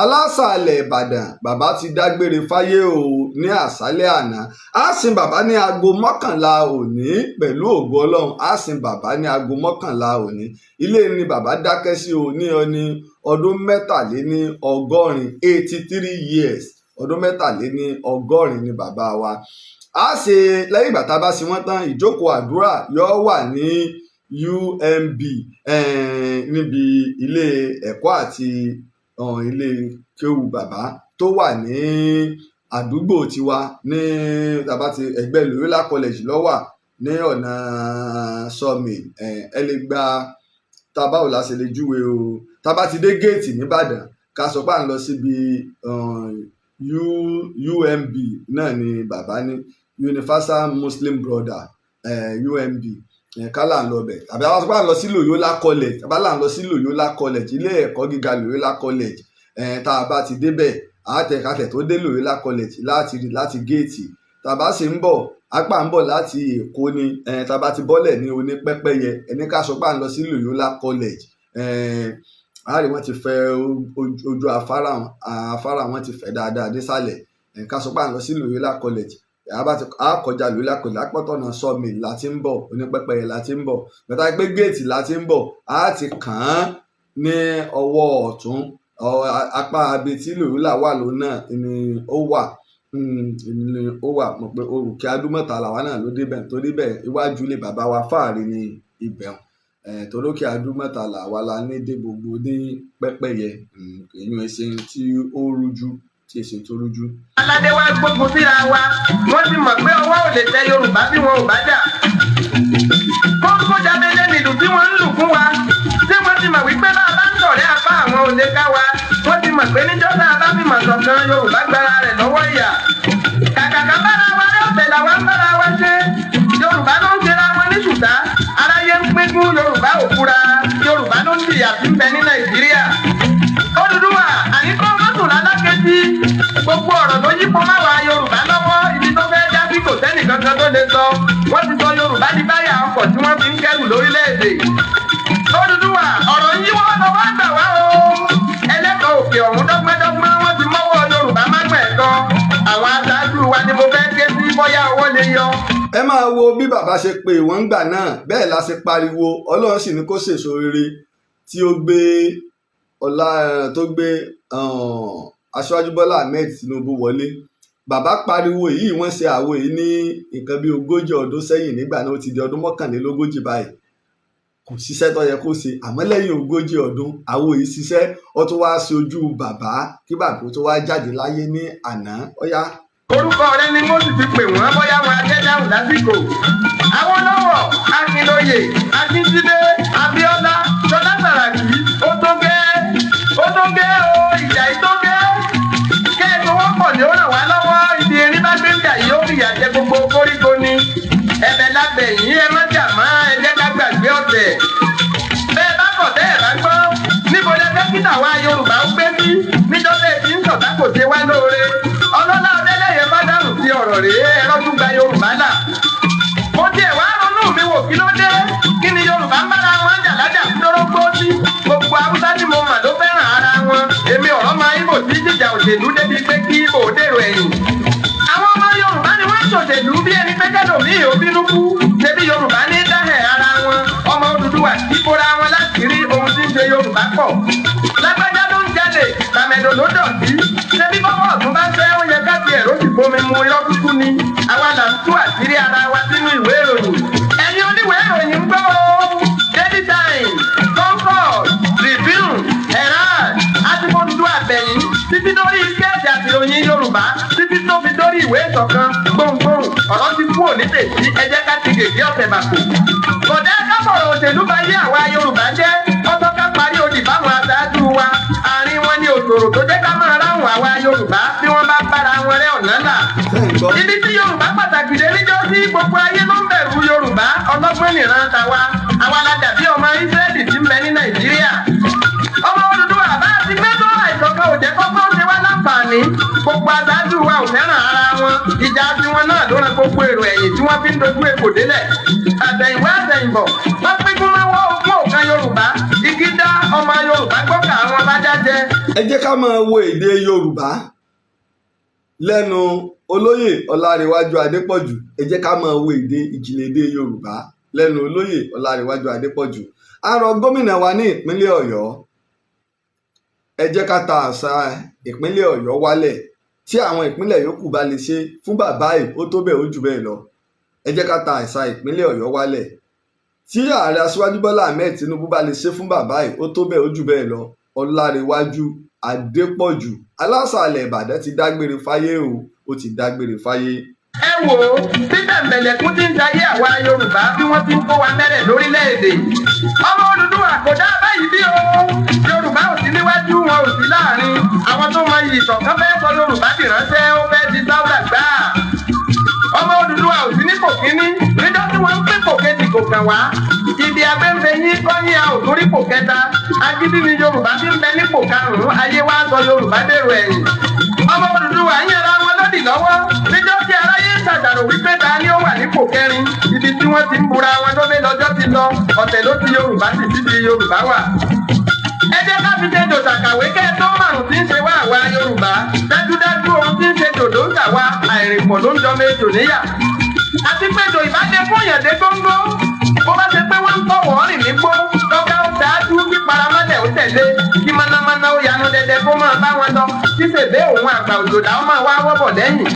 alásàálẹ̀ Ìbàdàn bàbá ti dágbére fáyé o ní àṣálẹ́ àná á sin bàbá ní aago mọ́kànlá òní pẹ̀lú ògo Ọlọ́run á sin bàbá ní aago mọ́kànlá òní ilé ni bàbá dákẹ́ sí o ní ọdún mẹ́tàléní ọgọ́rin 83 years ọdún mẹ́tàléní ọgọ́rin ni bàbá wa á ṣe lẹ́yìn ìgbà tá a bá sin wọ́n tán ìjókòó àdúrà yóò wà ní UMB níbi ilé ẹ̀kọ́ àti ilé kéwú bàbá tó wà ní àdúgbò tiwa ní tàbá ti ẹgbẹ́ Loyola College lọ́wà ní ọ̀nà sawmill ẹ lè gba tábàwò láti lè júwe o tábà ti dé géètì nìbàdàn ká sọ pé à ń lọ síbi UMB náà ni bàbá ní Universal Muslim Brother UMB kálá ń lọ bẹ̀ àbí àwọn sọ pé à ń lọ sí Loyola College àbá là ń lọ sí Loyola College ilé ẹ̀kọ́ gíga Loyola College tá a bá ti débẹ̀ àtẹ̀kàtẹ̀ tó dé Loyola College láti géètì tá a bá sì ń bọ̀ apá ń bọ̀ láti Èkó ni tá a bá ti bọ́lẹ̀ ní Onípẹ́pẹ́yẹ ẹni ká sọ pé à ń lọ sí Loyola College àárín wọn ti fẹ́ ojú afárá wọn ti fẹ́ dáadáa désàlẹ̀ ká sọ pé à ń lọ sí Loyola College àkọjá Loyola College àpọ̀tọ̀nà sawmill láti ń bọ̀ Onípẹ́pẹ́yẹ láti ń bọ̀ bẹ́tà pé géètì láti ń bọ̀ á ti kàn án ní ọwọ́ ọ̀tún apá abi tí Loyola wà lónà ni ó wà mọ̀ pé Òkè Adúmọ̀tà làwa náà ló débẹ̀ torí bẹ́ẹ̀ iwájú ilé bàbá wa fáàrí ní ibẹ̀ torí Òkè Adúmọ̀tà làwa la ní dé gbogbo ní Pẹ́pẹ́yẹ èyí ẹsẹ̀ tí ó rújú tí èsì tó rújú. aládé wa gbógun síra wa wọ́n ti mọ̀ pé ọwọ́ ò lè tẹ Yorùbá bí wọn ò bá jà kókó jábẹ́lẹ́ nìlú tí wọ́n ń lù fún wa tí wọ́n ti mọ̀ wípé bá a bá ń sọ̀rẹ́ apá àwọn ò lè ká wa wọ́n ti mọ̀ pé níjọ́ tá a bá fi mọ̀ sọ̀kan Yorùbá gbára rẹ̀ lọ́wọ́ ìyà kàkàkà bára wa ní ọ̀tẹ̀ làwa ń bára wa ṣe Yorùbá ló ń ṣera wọn ní ṣùtá aráyé ń pín fún Yorùbá òkúra Yorùbá ló ń fìyà sí ń bẹ ní Nàìjíríà Odùduwà àníkó mọ́tò lálákejì gbogbo ọ̀rọ̀ tó yípo má wa Yorùbá lọ́wọ́ ibi tó fẹ́ já sí kò sẹ́nì kankan tó lè sọ wọ́n ti sọ Yorùbá di báyà ọkọ̀ tí wọ́n fi ń kẹ́rù lórílẹ̀‐èdè Odùduwà ọ̀rọ̀ ń yíwọ́ lọ́wọ́ àgbà wá o ẹlẹ́kọ̀ọ́ òkè ọ̀hún dọ́gbẹ́dọ́gbẹ́ wọ́n ti mọ́wọ́ Yorùbá mágbà ẹ̀kọ́ àwọn aṣáájú wa ni mo fẹ́ ké sí bóyá owó lè yọ. ẹ máa wo bí bàbá ṣe pé wọ́n ń gbà náà bẹ́ẹ̀ la ṣe pariwo Ọlọ́run sì ní kó ṣèso rere tí ó gbé Aṣíwájú Bọ́lá Ahmed Tinubu wọlé bàbá pariwo yìí wọ́n ṣe àwo yìí ní nǹkan bí 40 ọdún sẹ́yìn nígbà náà ó ti di ọdún 41 báyìí kò ṣiṣẹ́ tó yẹ kó ṣe àmọ́ lẹ́yìn 40 ọdún àwo yìí ṣiṣẹ́ ó tún wá ṣe ojú bàbá kí bàbá tó wá jáde láyé ní àná ọ̀yá. orúkọ rẹ ni mo sì ti pè wọ́n bóyá wọn akẹ́dáhùn lásìkò Awólọ́wọ̀ Akínlóye Akíntúndé Abíọ́lá Ṣọlá Sàràkí ó tó gẹ́ o ìjà yìí tó gẹ́ kẹ́ẹ̀tọ́ wọ́n pọ̀ ní ó ràn wá lọ́wọ́ ibi erin bá gbé ìjà yìí ó fìyà jẹ gbogbo koríko ni ẹ̀bẹ̀ lábẹ̀ yìí ẹ má jà má ẹ jẹ́ ká gbàgbé ọ̀tẹ̀ bẹ́ẹ̀ bá kọ̀ tẹ́ ẹ̀ bá gbọ́ níbo lẹ fẹ́ kí tàwa Yorùbá ń gbé bí níjọba èyí ń sọ̀tà kò ṣe wá lóore ọlọ́lá ọdẹ́lẹ́yẹ bá dàrú sí ọ̀rọ̀ rèé ẹ̀rọ tún gba Yorùbá là mo tiẹ̀ wá ronú mi wò kí ló dé kí ni Yorùbá ń bára wọn jà lájà dórógbó sí gbogbo Haúsá tí mo mà ló fẹ́ràn ara wọn èmi ọ̀rọ̀ máa Ìgbò tí jíjà òṣèlú débi pé kí Ìgbò dèrò ẹ̀yìn àwọn ọmọ Yorùbá ni wọ́n ń ṣòṣèlú bí ẹni pé kẹ́lòmíì ò bínú kú ṣebí Yorùbá ní dáhẹ̀ ara wọn ọmọ Odùduwà tí bóra wọn láti rí ohun tí ń ṣe Yorùbá pọ̀ lágbájá ló ń jalè tàmẹ̀dò ló dọ̀tí ṣebí bọ́wọ́ ọ̀tún bá fẹ́ ó yẹ ká tiẹ̀ ló sì bomi mu irọ́ kúkú ni àwa là ń tú àṣírí ara wa sínú ìwé ìròyìn ẹ̀yin oníwèé ìròyìn ń gbọ́ o Daily Times Concord Tribune Herald Adepoju àbẹ̀yìn títí lórí skẹ́ẹ̀tì àti ìròyìn Yorùbá títí tó fi dórí ìwé ìṣọ̀kan gbohùngbohùn ọ̀rọ̀ ti kú òní tèsí ẹ jẹ́ ká ti gègé ọ̀sẹ̀ bàkù. Bọ̀dá kábọ̀rọ̀ òṣèlú bá yé àwa Yorùbá jẹ́ ọtọ́ ká parí odi báwọn aṣáájú wa àárín wọn ní òṣòro tó jẹ́ ká máa ráhùn àwa Yorùbá bí wọ́n bá bára wọn rẹ́ ọ̀nà là. Ibi tí Yorùbá pàtàkì dé níjọ́ sí gbogbo ayé ló ń bẹ̀rù Yorùbá ọlọ́gbọ́n nìran tàwa àwa la dàbí ọmọ Ísírẹ́lì tí ń bẹ ní Nàìjíríà. Ọmọ Odùduwà bá ti mẹ́tọ́ àìsọ̀kan ò jẹ́ kọ́kọ́ ṣe wá láǹfààní gbogbo aṣáájú wa ò fẹ́ràn ara wọn ìjà tiwọn náà ló ran gbogbo èrò ẹ̀yìn tí wọ́n fi ń dojú èkó délẹ̀ àtẹ̀yìnwá àtẹ̀yìnbọ̀ wọ́n pín kún mọ́wọ́ ogún ọ̀kan Yorùbá igi dá ọmọ Yorùbá gbọ́kà àwọn bá jájẹ. ẹ jẹ́ ká máa wo èdè Yorùbá lẹ́nu olóyè Ọlárewájú Adépọ̀jù. ẹ jẹ́ ká máa wo ìjìnlẹ̀ èdè Yorùbá lẹ́nu olóyè Ọlárewájú Adépọ̀jù. a rọ gómìnà wa ní ìpínlẹ̀ Ọ̀yọ́ ẹ jẹ́ ká ta àṣà ìpínlẹ̀ Ọ̀yọ́ wálẹ̀ tí àwọn ìpínlẹ̀ yòókù bá lè ṣe fún bàbá yìí ó tó bẹ́ẹ̀ ó jù bẹ́ẹ̀ lọ. ẹ jẹ́ ká ta àṣà ìpínlẹ̀ Ọ̀yọ́ wálẹ̀ tí ààrẹ aṣíwájú Bọ́lá Ahmed Tinubu bá lè ṣe fún bàbá yìí ó tó bẹ́ẹ̀ ó jù bẹ́ẹ̀ lọ. Ọlárewájú Adépọ̀jù alásàlẹ̀ Ìbàdàn ti dágbére fáyé ó ti dágbére fáyé. Ẹ wò ó títẹ̀ mẹ̀lẹ̀kún tí ń jayé àwa Yorùbá bí wọ́n ti ń kó wa mẹ́rẹ̀ lórílẹ̀‐èdè. Ọmọ Odùduwà kò dá báyìí bí o. Yorùbá ò sí níwájú wọn ò sí láàrin. Àwọn tó mọ iyì ìṣọ̀kan fẹ́ sọ Yorùbá dìránṣẹ́ ó fẹ́ di sáúdà gbà. Ọmọ Odùduwà ò sí nípò kíní níjọ́ tí wọ́n ń pín pò kejì kò kàn wá. Ibi abẹ́ńbẹ́ yín kọ́yìn a ò torí pò kẹta. Agídí ni Yorùbá ti ń bẹ nípò karùn-ún ayé wa sọ Yorùbá dèrò ẹ̀yìn. Ọmọ Odùduwà ń yẹra wọn lódì lọ́wọ́ níjọ́ tí aráyé ń ṣàṣàrò wípé ta ni ó wà nípò kẹrin ibi tí wọ́n ti ń bura wọn tó lé lọ́jọ́ ti lọ ọ̀tẹ̀ ló ti Yorùbá sì ti di Yorùbá wà. Ẹ jẹ́ ká fi ṣe dòṣàkàwé kẹ́ ẹ tó márùn tí ń ṣe wá àwa Yorùbá dájúdájú ohun tí ń ṣe dòdò ń tà wá àìrìnpọ̀ ló ń jọ méjò níyà. Àti pé dò ìbájẹ́ fún ìyàndé góńgó bó bá ṣe pé wọ́n ń tọ̀ wọ́n rìn nígbó lọ́gá ó dájú kí paramọ́lẹ̀ ó tẹ̀lé kí mánámáná ó yanu dẹdẹ kó máa bá wọn lọ kí ṣèbé òun àgbà òjòdà ó máa wá wọ́bọ̀ lẹ́yìn.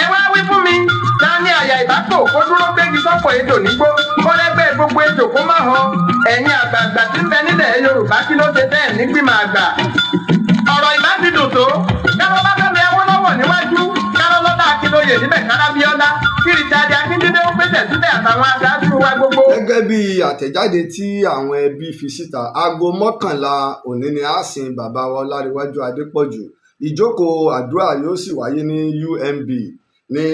Ẹ wá wí fún mi ta ní àyà ìbátò kó dúró gbégi sọ́pọ̀ ètò nígbó kọ́lẹ́gbẹ́ gbogbo ètò kó má han ẹ̀yin àgbààgbà tí ń bẹ nílẹ̀ Yorùbá kí ló ṣe bẹ́ẹ̀ nígbìmọ̀ àgbà. Ọ̀rọ̀ ìbá ti dùn tó káwọn bá fẹ́ Awólọ́wọ̀ níwájú káwọn lọ́lá Akínlóye níbẹ̀ kárábíọ́lá Kìrìtàdé Akíndélé ó pèsè síbẹ̀ àtàwọn aṣáájú wa gbogbo. Gẹ́gẹ́ bí àtẹ̀jáde tí àwọn ẹbí fi síta aago 11 òní ni a sin bàbá wa Ọlárewájú Adépọ̀jù. Ìjókòó àdúrà yóò sì wáyé ní UMB ní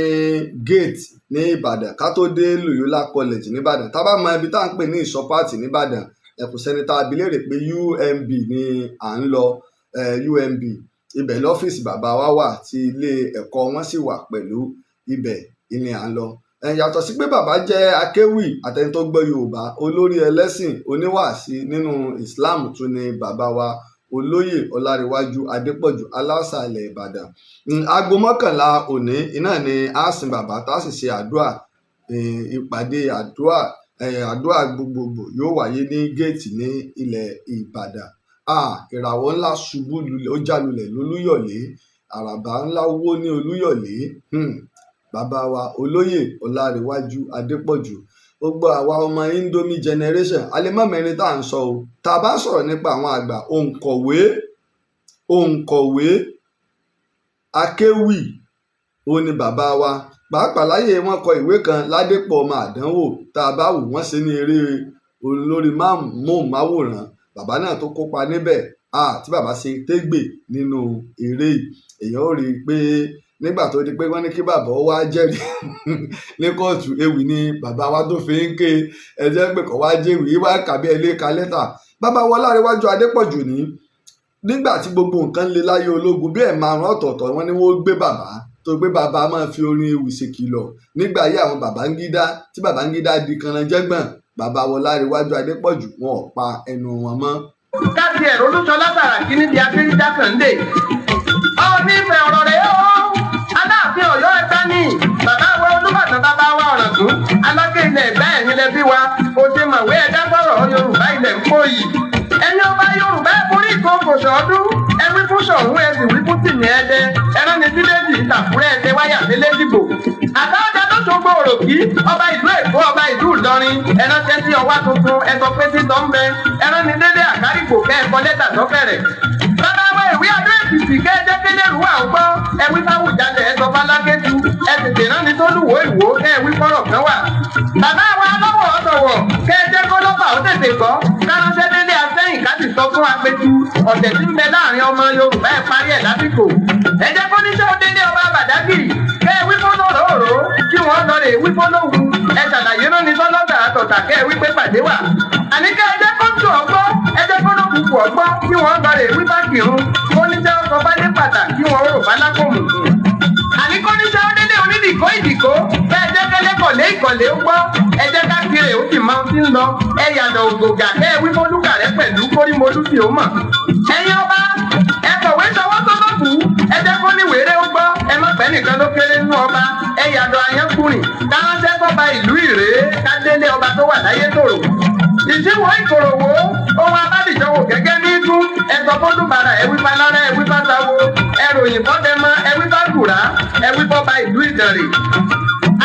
gate ní Ìbàdàn ká tó dé Loyola College nìbàdàn. Tá bá mọ ibi tá à ń pè ní ìsọpáàtì nìbàdàn ẹ̀kú sẹ́nitá abilérè pé UMB ni à ń lọ. UMB ibẹ̀ lọ́fíìsì bàbá wa wà tí ilé ẹ̀kọ́ wọn sì wà pẹ̀lú ibẹ̀ ni à ń lọ. Yàtọ̀ sí pé bàbá jẹ́ akéwì àtẹni tó gbọ́ Yorùbá olórí ẹlẹ́sìn oníwàásí nínú Islam tún ni bàbá wa olóyè Ọlárewájú Adépọ̀jù alásàlẹ̀ Ìbàdàn. Aago 11 òní iná ni a sin bàbá tá a sì ṣe àdúrà. Ìpàdé àdúrà gbogbogbò yóò wáyé ní géètì ní ilẹ̀ Ìbàdàn. Ìràwọ̀ ńlá ṣubú lulẹ̀ ó já lulẹ̀ lólúyọ̀lé àràbà ńlá wó ní Olúyọ̀lé. Bàbá wa olóyè Ọlárewájú Adépọ̀jù gbogbo àwa ọmọ Indomie generation alẹ́mọ̀mẹ́rin tá à ń sọ o tá a bá sọ̀rọ̀ nípa àwọn àgbà òǹkọ̀wé akéwì òun ni bàbá wa pàápàá láyé wọn kọ ìwé kan Ládépọ̀ ọmọ àdánwò tá a bá wò wọ́n ṣe ní eré olórí móhùnmáwòrán bàbá náà tó kópa níbẹ̀ tí bàbá ṣe tégbè nínú eré èèyàn ó rí i pé nígbà tó di pé wọ́n ní kí bàbá wá jẹ́rìí ní kóòtù ewì ni bàbá wa tó fi ń ké ẹjẹ́ pé kò wá jẹ́rìí wá kàbí ẹlẹ́ka lẹ́tà. Bàbá wa Ọlárewájú Adépọ̀jù ní nígbà tí gbogbo nǹkan le láyé ológun bí 5 ọ̀tọ̀ọ̀tọ̀ wọ́n ní wọ́n gbé bàbá tó gbé bàbá máa fi orin ewì ṣèkìlọ̀ nígbà ayé àwọn Babangida tí Babangida di kanranjẹ́gbọ̀n bàbá wa Ọlárewájú Adépọ̀jù wọn ò pa ẹnu wọn mọ́. káàdì ẹ̀rọ Olúṣọlá Sàràkí níbi abẹ́rẹ́dá Sunday ọ nífẹ̀ẹ́ ọ̀rọ̀ rẹ̀ ó Aláàfin Ọ̀yọ́ ẹgbẹ́ ní bàbá wa Olúbàdàn bàbá wa Ọ̀ràngún aláké ilẹ̀ ẹ̀gbẹ́ ẹ̀yìn lẹ́bí wa ó ṣe mọ̀wé ẹ̀dá sọ̀rọ̀ Yorùbá ilẹ̀ ń kó yìí ẹni ọba Yorùbá ẹ forí ìkókò sọdún ẹ wí fún Ṣọ̀ún ẹ sì wí fún Tìmì Ẹdẹ ẹran ní síléèdì ìtàkùrẹ́ ẹsẹ wáyà délé dìbò àtàwọn tó ṣogbo òròkì ọba ìlú Èkó ọba ìlú Ìlọrin ẹran tẹ́tí ọwá tuntun ẹsọ pé títọ́ ń bẹ ẹran ní dédé àkárìkò kẹ́ ẹ̀kọ́ lẹ́tà sọ́fẹ̀rẹ̀ bàbá wa ìwé adó Èkìtì kẹ́ẹ́dẹ́kẹ́lẹ́ rú àwọn gbọ́ ẹwí fáwùjalè ẹsọ fálákẹ́tù ẹ tètè rán ni tó lùwọ́ ìwò kẹ́ ẹ wí fọ́rọ̀ kan wà. bàbá wa lọ́wọ́ ọ̀tọ̀wọ̀ kẹ́ ẹ jẹ́ kó lọ́pàá ó tètè gbọ́ káránṣẹ́ délé asẹ́yìn ká sì sọ fún apẹ̀tù ọ̀tẹ̀ tí ń bẹ láàrin ọmọ Yorùbá ẹ̀ parí ẹ̀ lásìkò. ẹ jẹ́ kó níṣẹ́ ó délé ọba Bàdágìrì kẹ́ ẹ wí fọ́nà òróró kí wọ́n lọ rè wí fọ́nà òwú ẹ ṣàlàyé rán ni sọ́lọ́tà àtọ̀tà kẹ́ ẹ wí pé pàdé wà. àní kẹ́ ẹ jẹ́ kó tù ọgbọ́ ẹ jẹ́ kó lókùnkù ọgbọ́ kí wọ́n lọ rè wí bá kírun kó níṣẹ́ ọkọ̀ bá dé pàtàkì kí wọ́n rò bá lákòmù. àní kó níṣẹ́ ó délé onídìkó ìdìkó bẹ́ẹ̀ jẹ́ kẹ́lẹ́ kọ̀lé ìkọ̀lé ó gbọ́ ẹ jẹ́ ká kiri ó sì máa ti ń lọ ẹ yàtọ̀ ògògà kẹ́ ẹ wí fọ́lúkà rẹ pẹ̀lú kórímolú tí ó mọ̀. ẹ̀yin ọba ẹ kọ̀wé sọwọ́ tó tó kù ẹ jẹ́ kó ní wèrè ó gbọ́ ẹ má pẹ́ nìkan ló kéré nínú ọba ẹ yàtọ̀ àyànkùnrin káńtẹ́ tọ́ba ìlú Ìrè ká délé ọba tó wà láyé tòrò. ìṣíwọ́ ìkòròwò ohun abádìjọwò gẹ́gẹ́ ní dún ẹ̀sọ́ fọ́dúnbàrà ẹ̀wí palára ẹ̀wí pásáwo ẹ̀ròyìn bọ́dẹ̀mọ ẹ̀wí bá gùrà ẹ̀wí bọ́ba ìlú Ìdànrè.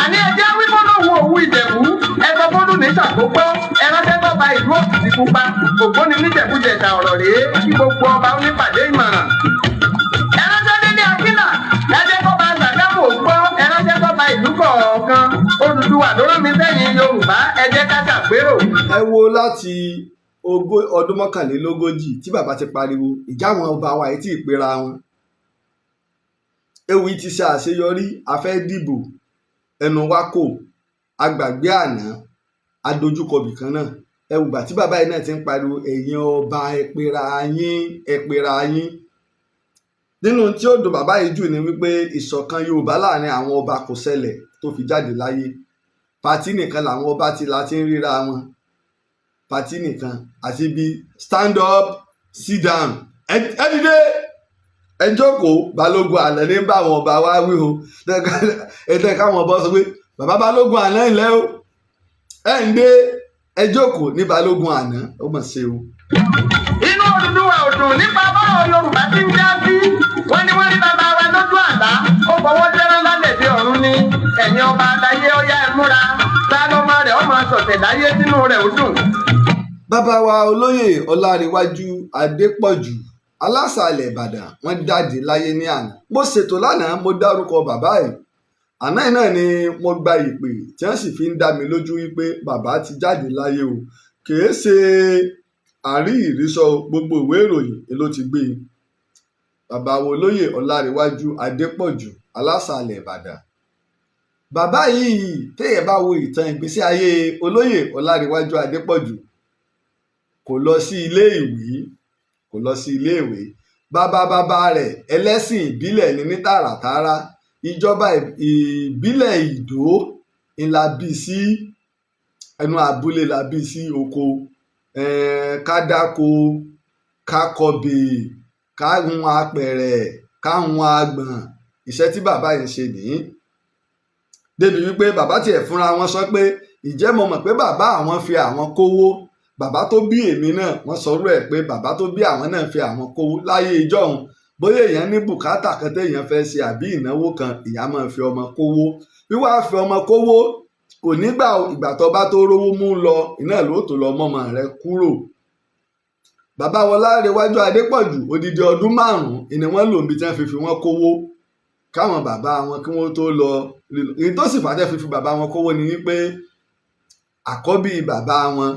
àní ẹjẹ́ wípé lówó òwú Ìjẹ̀bú ẹ̀sọ́ fọ́dún ní ṣàkópọ̀ ẹ̀ránṣẹ́ bọ́ba ìlú Òkìtì Pupa ògbóni níjẹ̀bújẹ̀dà ọ̀rọ̀ rèé kí gbogbo ọba onípàdé ìmọ̀ràn. ẹ̀ránṣẹ́ délé Akínà ẹ̀jẹ̀ bọ́ba Ṣàgámù gbọ́ ẹ̀ránṣẹ́ bọ́ba ìlú kọ̀ọ̀kan Odùduwà ló rán mi sẹ́yìn Yorùbá ẹ jẹ́ ká ṣàpérò. ẹ wo láti ọdún mọ́kànlélógójì tí bàbá ti pariwo ìjà àwọn ọba wa yìí tí ì pera wọn. ewu ti ṣe àṣeyọrí a fẹ́ dìbò ẹnu wa kò agbàgbé àná adójúkọ bìkan náà ẹ wùgbà tí bàbá yìí náà ti ń pariwo ẹ̀yin ọba ẹ pera yín. nínú tí ó dùn bàbá yìí jù ni wípé ìṣọ̀kan Yorùbá láàrin àwọn ọba kò ṣẹlẹ̀ tó fi jáde láyé pàtí nìkan làwọn ọba ti ń ríra wọn pàtí nìkan àti bí stand up sit down ẹ dìde ẹ jókòó Balógun àná ní bá àwọn ọba wa wí o ẹ káwọn ọba sọ pé bàbá Balógun àná ńlẹ́ o ẹ ń dé ẹ jókòó ní Balógun àná ó mọ̀ ṣe o. inú Odùduwà ọdún nípa bọ́rọ̀ Yorùbá ti ń já sí wọ́n ní bàbá wa lójú àlá ó fọwọ́ tẹ́rán lálẹ́ dé ọ̀run ní ẹ̀yin ọba àdáyé ọyá ẹ múra sálọ́mọ rẹ̀ ọmọ sọ̀tẹ̀ láyé sínú rẹ̀ ó dùn. bàbá wa olóyè Ọlárewájú Adépọ̀jù alásàlẹ̀ Ìbàdàn wọ́n jáde láyé ní àná mo ṣètò lánàá mo dárúkọ bàbá yìí àná yìí náà ni mo gba ìpè tí wọ́n sì fi ń dá mi lójú wípé bàbá ti jáde láyé o kìí ṣe àrí ìrísọ gbogbo ìwé ìròyìn ló ti gbé e bàbá wo olóyè Ọlárewájú Adépọ̀jù alásàlẹ̀ Ìbàdàn. bàbá yìí téèyàn bá wo ìtàn ìgbésí ayé olóyè Ọlárewájú Adépọ̀jù kò lọ sí iléèwé bàbá rẹ̀ ẹlẹ́sìn ìbílẹ̀ ní tààràtààrà ìjọba ìbílẹ̀ Ìdó ńlá bí sí ẹnu abúlé la bí sí oko ká dáko ká kọbè ká hun apẹ̀rẹ̀ ká hun agbọ̀n iṣẹ́ tí bàbá yìí ń ṣe nìyí débi wípé bàbá tiẹ̀ fúnra wọn sọ pé ìjẹ́ mo mọ̀ pé bàbá àwọn fi àwọn kówó bàbá tó bí èmi náà wọ́n sọ̀rọ̀ ẹ̀ pé bàbá tó bí àwọn náà fi àwọn kówó láyé ìjọ́un bóyá èèyàn ní bùkátà kan téèyàn fẹ́ ṣe àbí ìnáwó kan ìyá máa fi ọmọ kówó wíwá fi ọmọ kówó kò nígbà ìgbà tó bá tó rówó mú lọ iná ló tó lọ mọ́mọ rẹ kúrò. bàbá Ọlárewájú Adépọ̀jù odidi ọdún 5 ni wọ́n lò níbi tí wọ́n fi wọ́n kówó káwọn bàbá wọn kí wọ́n tó lọ èyí tó sì fàtẹ́ fi bàbá wọn kówó ni wípé àkọ́bí bàbá wọn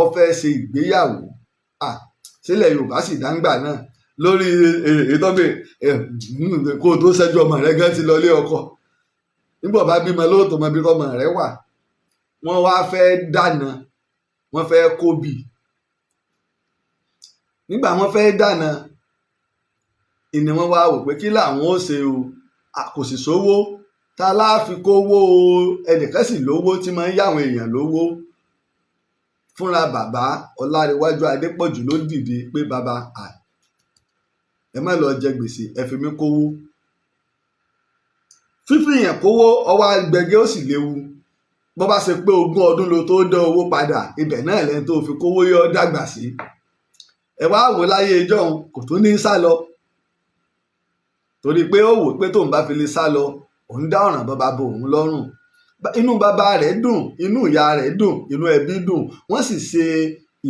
ó fẹ́ ṣe ìgbéyàwó sílẹ̀ Yorùbá sì dáńgbà náà lórí ìtọ́gbè kó o tó ṣẹ́jú ọmọ rẹ gán ti lọ ilé ọkọ nígbà bá bímọ lóòótọ́ mọ bí ọmọ rẹ wà wọ́n wá fẹ́ dáná wọ́n fẹ́ kóbì nígbà wọ́n fẹ́ dáná ìní wọ́n wá wò pé kí làwọn ó ṣe o kò sì sówó ta láàfi kówó ẹnìkan sì lówó tí máa ń yáwọn èèyàn lówó fúnra bàbá Ọlárewájú Adépọ̀jù ló dìde pé bàbá ẹ má lọ jẹ gbèsè ẹ fi mí kówó fífi yẹn kówó ọwọ́ agbẹgẹ ó sì léwu bó bá ṣe pé 20 ọdún ló tó dán owó padà ibẹ̀ náà lẹ́ni tó fi kówó yọ dàgbà sí ẹ wá wò láyé ìjọ́un kò tó ní sá lọ torí pé ó wò pé tóun bá fi lè sá lọ òun dá ọ̀ràn bàbá bo òun lọ́rùn inú bàbá rẹ̀ dùn inú ìyá rẹ̀ dùn inú ẹbí dùn wọ́n sì ṣe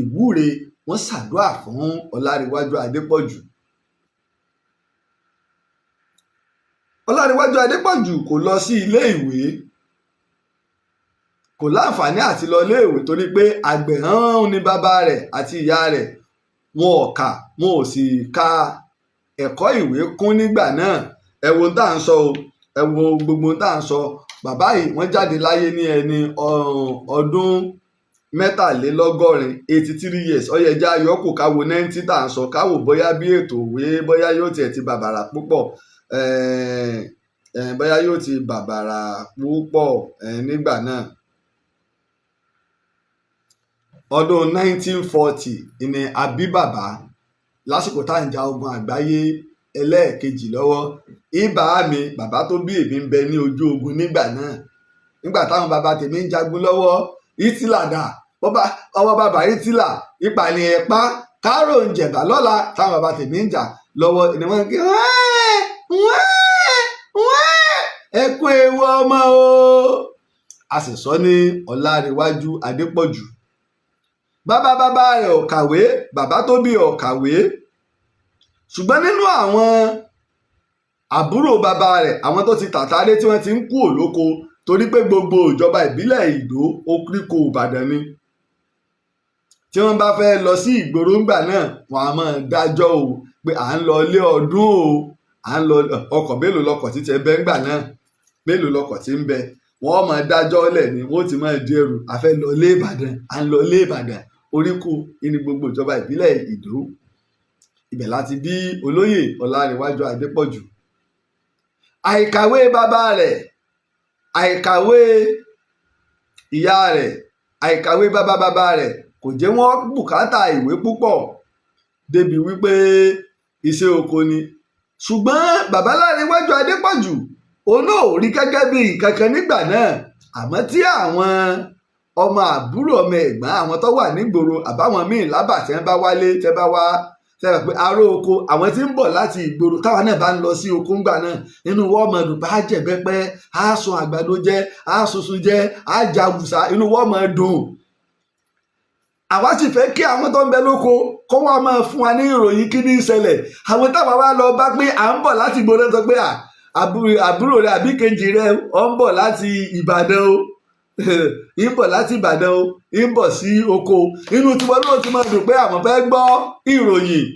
ìwúre wọ́n ṣàdúrà fún Ọlárewájú Adépọ̀jù. Ọlánrewájú Adépọ̀jù kò lọ sí ilé ìwé, kò láǹfààní àti lọ ilé ìwé torí pé àgbẹ̀ hàn ní bàbá rẹ̀ àti ìyá rẹ̀, wọn ò sì ka ẹ̀kọ́ ìwé kún nígbà náà. ẹ wo tá à ń sọ o, ẹ wo gbogbo tá à ń sọ. Bàbá yìí wọ́n jáde láyé ní ẹni ọdún 83 years. Ó yẹ já yọkù káwo 90 tá à ń sọ, káwo bóyá bí ètò òwe bóyá yóò tiẹ̀ ti bàbàrà púpọ̀, bóyá yóò ti bàbàrà púpọ̀ nígbà náà. Ọdún 1940 ni a bí bàbá, lásìkò tá à ń ja ogun àgbáyé ẹlẹ́ẹ̀kejì lọ́wọ́. Ibà mi, bàbá tó bí èmi, ń bẹ ní ojú ogun nígbà náà. Nígbà táwọn bàbá tèmi ń jagun lọ́wọ́, Hitler dà, ọwọ́ bàbá Hitler ìpànì ẹ̀pá kárò ń jẹ̀bà lọ́la. Táwọn bàbá tèmi ń jà lọ́wọ́ ni wọ́n ń ké ẹ kú ewu ọmọ o. A sì sọ ní Ọlánrewájú Adépọ̀jù. Bàbá rẹ̀ ò kàwé, bàbá tó bí ò kàwé, ṣùgbọ́n nínú àwọn àbúrò bàbá rẹ̀, àwọn tó ti tàtàré tí wọ́n ti ń kú òlóko, torí pé gbogbo ìjọba ìbílẹ̀ Ìdó Okriko Ìbàdàn ni, tí wọ́n bá fẹ́ lọ sí ìgboro ńgbà náà, wọ́n á máa dájọ́ o pé à ń lọ ilé ọdún o, à ń lọ ọkọ̀ mélòó lọkọ̀ tí tẹ bẹ́ ńgbà náà, mélòó lọkọ̀ tí ń bẹ, wọ́n máa dájọ́ lẹ̀ ni, wọ́n ti máa di ẹrù, a fẹ́ lọ ilé Ìbàdàn, à ń lọ ilé Ìbàdàn. Oríkù ní gbogbo ìjọba ìbílẹ̀ Ìdó. Ibẹ̀ láti bí olóyè Ọlánrewájú Adépọ̀jù. Àìkàwé bàbá rẹ̀, àìkàwé ìyá rẹ̀, àìkàwé bàbá rẹ̀ kò jẹ́ wọ́n bùkátà ìwé púpọ̀ débi wípé iṣẹ́ oko ni. Ṣùgbọ́n bàbá Ọlánrewájú Adépọ̀jù òun náà ò rí gẹ́gẹ́ bí kankan nígbà náà. Àmọ́ tí àwọn ọmọ àbúrò ọmọ ẹ̀gbọ́n, àwọn tó wà nígboro àbáwọn míì lábà tí wọ́n bá wálé, tẹ́ bá wá sẹ́wọ̀n pé aró oko, àwọn tí ń bọ̀ láti ìgboro táwọn náà bá ń lọ sí oko ńgbà náà, inú wọ́n mọ̀ dùn, bá jẹ̀bẹ́pẹ́, á sun àgbàdo jẹ, á sunsun jẹ, á jàwùsà, inú wọ́n mọ̀ dùn. Àwa sì fẹ́ kí àwọn tó ń bẹ lóko kó wá máa fún wa ní ìròyìn kí ní ìṣẹ̀lẹ̀. Àwọn táwa wá lọ bá pé à ń bọ̀ láti ìgboro sọ pé àbúrò rẹ àbí kejì rẹ ó ń bọ̀ láti Ìbàdàn o, ń bọ̀ láti Ìbàdàn o, ń bọ̀ sí oko. Inú tiwọn náà ti máa dùn pé àwọn fẹ́ gbọ́ ìròyìn.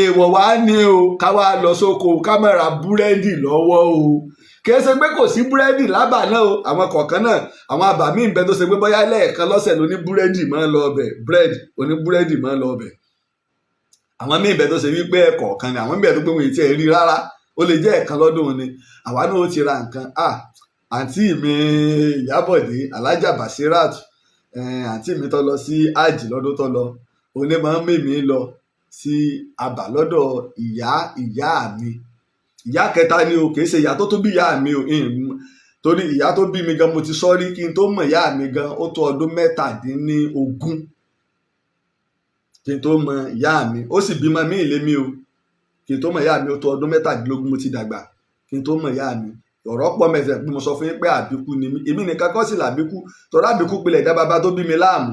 Èèwọ̀ wá ní o ká wá lọ sóko ká má ra búrẹ́dì lọ́wọ́ o. Kìí ṣe pé kò sí búrẹ́dì lábà náà o, àwọn kọ̀ọ̀kan náà, àwọn àbà míì ń bẹ tó ṣe pé bóyá lẹ́ẹ̀kan lọ́sẹ̀ ló ní búrẹ́dì máa ń lọ ọbẹ̀, bread oní búrẹ́dì máa ń lọ ọbẹ̀. Àwọn míì ń bẹ tó ṣe wípé ẹ̀kọ̀ọ̀kan ni, àwọn míì bẹ tó pé wọn ì tiẹ̀ rí rárá, ó lè jẹ́ ẹ̀kan lọ́dún ni. Àwa náà ó ti ra nǹkan. Àǹtí mi Ìyábọ̀dé Alájà Basirat, àǹtí mi tó lọ sí hajj lọ́dún tó lọ, òní máa ń mèmí lọ sí abà lọ́dọ̀ ìyá mi. Ìyá kẹta ni o, kìí ṣe ìyá tó bí ìyá mi o, torí ìyá tó bí mi gan mo ti sọ rí, kí n tó mọ̀ ìyá mi gan ó tó ọdún 17 kí n tó mọ̀ ìyá mi. Ó sì bímọ mí ìlé mi o, kí n tó mọ̀ ìyá mi ó tó ọdún 17 mo ti dàgbà kí n tó mọ̀ ìyá mi. Ọ̀rọ̀ pọ̀ mẹ́sẹ̀ bí mo sọ fún yín pé àbíkú ni mí, èmi nìkan kọ́ sì làbíkú, torí àbíkú pilẹ̀ dá bàbá tó bí mi láàmú.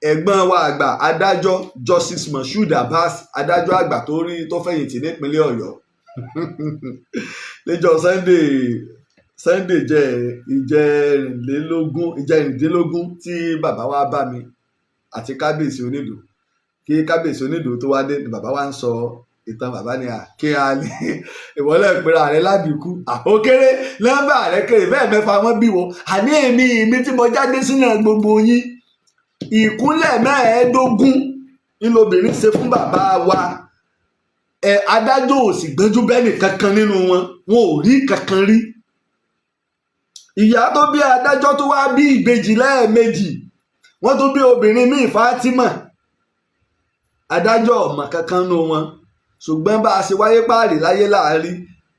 Ẹ̀gbọ́n wa àgbà adájọ́ Justice Moshood Abbas, adájọ́ àgbà tó fẹ̀yìntì nípínlẹ̀ Ọ̀yọ́, níjọ́ Sunday ìjẹrìndínlógún tí bàbá wa bá mi àti kábíyèsí Onídò, kí kábíyèsí Onídò tó wá dé ni bàbá wa ń sọ ìtàn bàbá ni kí a lè ìwọlẹ̀ ìpínlẹ̀ rẹ lábìkú àkókèrè nọ́mbà rẹ kéré bẹ́ẹ̀ mẹ́fà wọ́n bí wo. Àní èmi tí mo jáde sínú gbogbo yín, ìkúnlẹ̀ 15 ńlọbìnrin ṣe fún bàbá wa. Adájọ́ ò sì gbẹ́jú bẹ́ẹ̀nì kankan nínú wọn ò rí kankan rí. Ìyá tó bí adájọ́ tó wá bí ìbejì lẹ́ẹ̀mejì, wọ́n tó bí obìnrin míì Fátímà, adájọ́ ọ̀mọ̀ kankan nínú wọn. Ṣùgbọ́n bá a ṣe wáyé páàrí láyé láàárín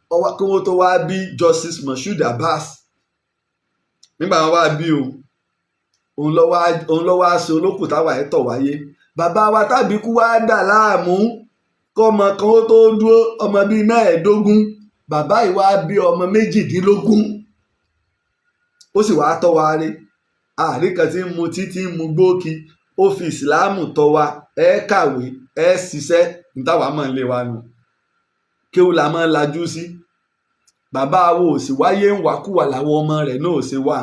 kí wọ́n tó wá bí Justice Moshood Abbas. Nígbà wọn wá bí òun ló wá ṣe olókùn táwa ẹ̀ tọ̀ wáyé. Bàbá wa tàbíkú wá dà láàmú kọ́mọ kan ó tó dúró, ọmọ bíi 15. Bàbá yìí wá bí ọmọ 18. Ó sì wá tọ́ wa rí. Àárín kan tí ń mu títí ń mu gbóòkì, ó fi ìsìláàmù tọ́ wa, ẹ kàwé ẹ ṣiṣẹ́, ní táwa mọ̀ ń lé wa nù. Kéwú la máa ń lajú sí. bàbá wo ò sì wáyé ń wàkúwà làwọn ọmọ rẹ̀ náà ò ṣe wà.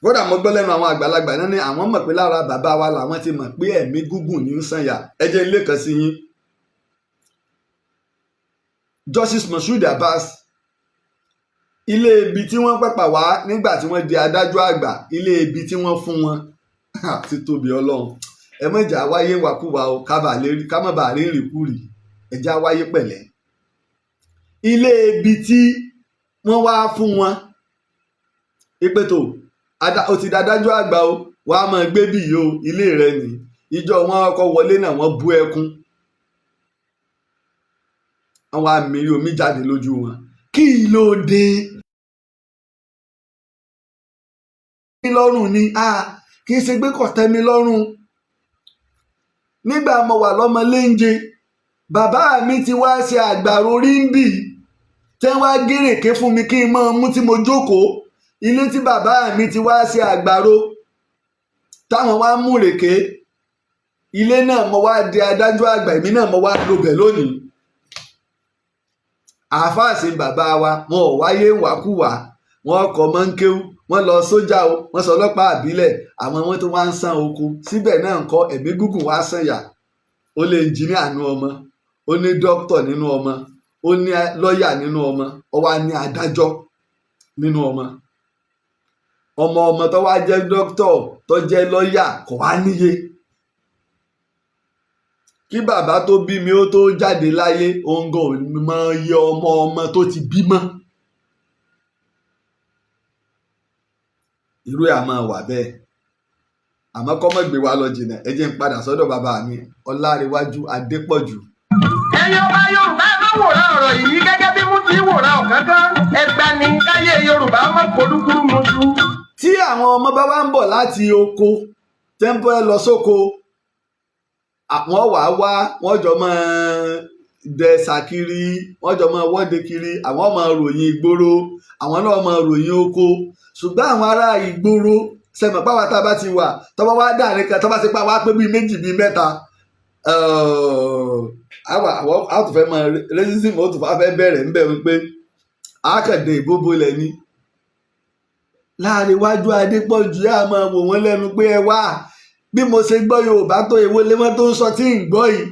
kódà mo gbọ́ lẹ́nu àwọn àgbàlagbà náà ní àwọn mọ̀ pé lára bàbá wa làwọn ti mọ̀ pé ẹ̀mí gígùn ní ń sànyà. ẹ jẹ́ ilé kan sí yín. Justice Moshood Abbas, ilé ibi tí wọ́n pàpà wá nígbà tí wọ́n di adájọ́ àgbà, ilé ibi tí wọ́n fún wọn ti tóbi ọlọ́run. ẹ mọ̀jà wáyé wàkúwà o ká má bàa rí ìrìkúrì, ẹ̀já wáyé pẹ̀lẹ́. ilé ibi tí wọ́n wá fún wọn ìpètò ó ti dádájọ́ àgbà o wàá máa gbé bì yìí o, ilé rẹ ni. ìjọ wọn kọ́ wọlé náà wọ́n bú ẹkún, àwọn àmì omi jáde lójú wọn. kí ló dé? mi lọ́rùn ni kì í ṣe pé kò tẹ́ mi lọ́rùn. nígbà mo wà lọ́mọ léńje, bàbá mi ti wá ṣe àgbàro ríńbì tẹ́ wá gírèké fún mi kí n máa mú tí mo jókòó. ilé tí bàbá mi ti wá ṣe àgbàro táwọn wá mú rèké, ilé náà mo wá di adájọ́ àgbà, èmi náà mo wá lobẹ̀ lónìí. àáfàá sí bàbá wa, wọn ò wáyé wàkúwà, wọn kọ mọ́ ń kéwú, wọ́n lọ sójà o, wọ́n sọ ọlọ́pàá àbílẹ̀, àwọn wọn tó wá ń san oko. síbẹ̀ náà ń kọ́ ẹ̀mí gúngùn wá sànyà. ó lé ẹnjìníà nínú ọmọ, ó ní dókítà nínú ọmọ, ó ní lọ́ọ̀yà nínú ọmọ, ó wá ní adájọ́ nínú ọmọ. ọmọ tó wá jẹ́ dókítà tó jẹ́ lọ́ọ̀yà kò wá níye. kí bàbá tó bí mi ó tó jáde láyé, òun gan ò mọ iye ọmọ tó ti bímọ. irú ẹ̀ a máa wà bẹ́ẹ̀, àmọ́ kọ́ mọ́ gbé wa lọ jìnnà. ẹ jẹ́ n padà sọ́dọ̀ bàbá mi Ọlárewájú Adépọ̀jù. ẹ̀yin ọba Yorùbá ẹ má wòran ọ̀rọ̀ yìí gẹ́gẹ́ bí mo ti wòran ọ̀kánkán. ẹgbẹ́ ni káyé Yorùbá má polúkúrú mojú. tí àwọn ọmọ bá wá ń bọ̀ láti oko tẹ́ńpẹ́ lọ sóko, àwọn wọ́n jọ máa dẹ̀sà kiri, wọ́n jọ máa wọ́de kiri, àwọn máa ròyìn ìgboro, àwọn náà máa ròyìn oko. ṣùgbọ́n àwọn ará ìgboro sẹ́mọ̀ páwa tá a bá ti wà, tọ́wọ́ wá dáàrin kan, tọ́wọ́ sí pa wá pé bíi méjì bíi mẹ́ta, àwọn àtúfẹ́ máa rẹ́sísìmù ó tún fẹ́ bẹ̀rẹ̀ ńbẹ̀ wípé àákàndé ìbóbó lẹ̀ ní. Lárewájú Adépọ̀jù yà máa wò wọ́n lẹ́nu pé ẹ wá, bí mo ṣe gbọ́ Yorùbá tó èwo lé wọ́n tó ń sọ tí ń gbọ́ yìí,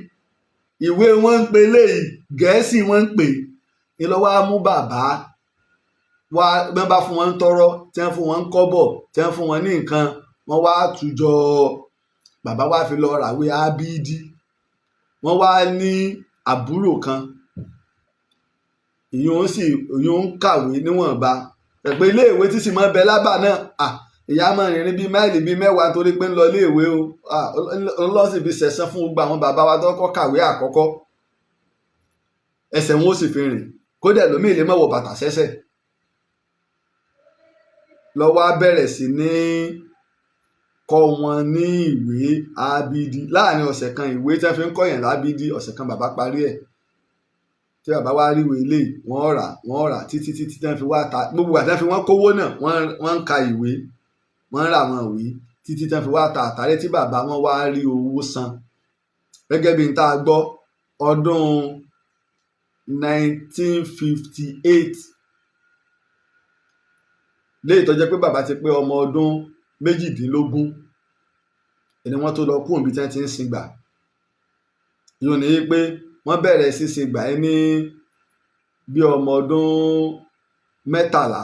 ìwé wọn ń pe léyìí, Gẹ̀ẹ́sì wọn ń pè. ìlọ́wọ́ á mú bàbá wá, bí wọ́n bá fún wọn ń tọrọ, tí wọ́n fún wọn ń kọ́bọ̀, tí wọ́n fún wọn ní nǹkan, wọ́n wá tùjọ. bàbá wá fi lọ ràwé ábídí. wọ́n wá ní àbúrò kan, ìyún ń kàwé níwọ̀nba. ẹ̀pẹ́ iléèwé tí sì máa bẹ lábà náà, ìyá máa rìnrìn bíi máìlì bíi 10 torí pé ń lọ iléèwé o. ọlọ́sìn fi sẹ̀sán fún gbogbo àwọn bàbá wa tó kọ́ kàwé àkọ́kọ́. ẹsẹ̀ wọn ó sì fi rìn, kódà lómi ìlé mọ́wọ́ bàtà sẹ́sẹ̀. lọ́wọ́ á bẹ̀rẹ̀ sí ní kọ́ wọn ní ìwé ábídí. láàrin ọ̀sẹ̀ kan ìwé tí wọ́n fi ń kọ́yàn lábídí, ọ̀sẹ̀ kan bàbá parí ẹ̀. tí bàbá wá ríwèé ilé, wọ́n rà títí tí wọ́n fi wá ta. gbogbo àti wọ́n fi wọ́n kówó náà, wọ́n ń ka ìwé, wọ́n ń rà wọn ìwé títí tí wọ́n fi wá ta àtàrẹ́ tí bàbá wọn wá rí owó san. gẹ́gẹ́ bí n tá a gbọ́, ọdún 1958 léyìí tó jẹ́ pé bàbá ti pé ọmọ ọdún 18 ẹni wọ́n tó lọ kú òbí tí wọ́n ti ń sin gbà. yóò ní pé wọ́n bẹ̀rẹ̀ sí sin gbà ní bí ọmọ ọdún 13,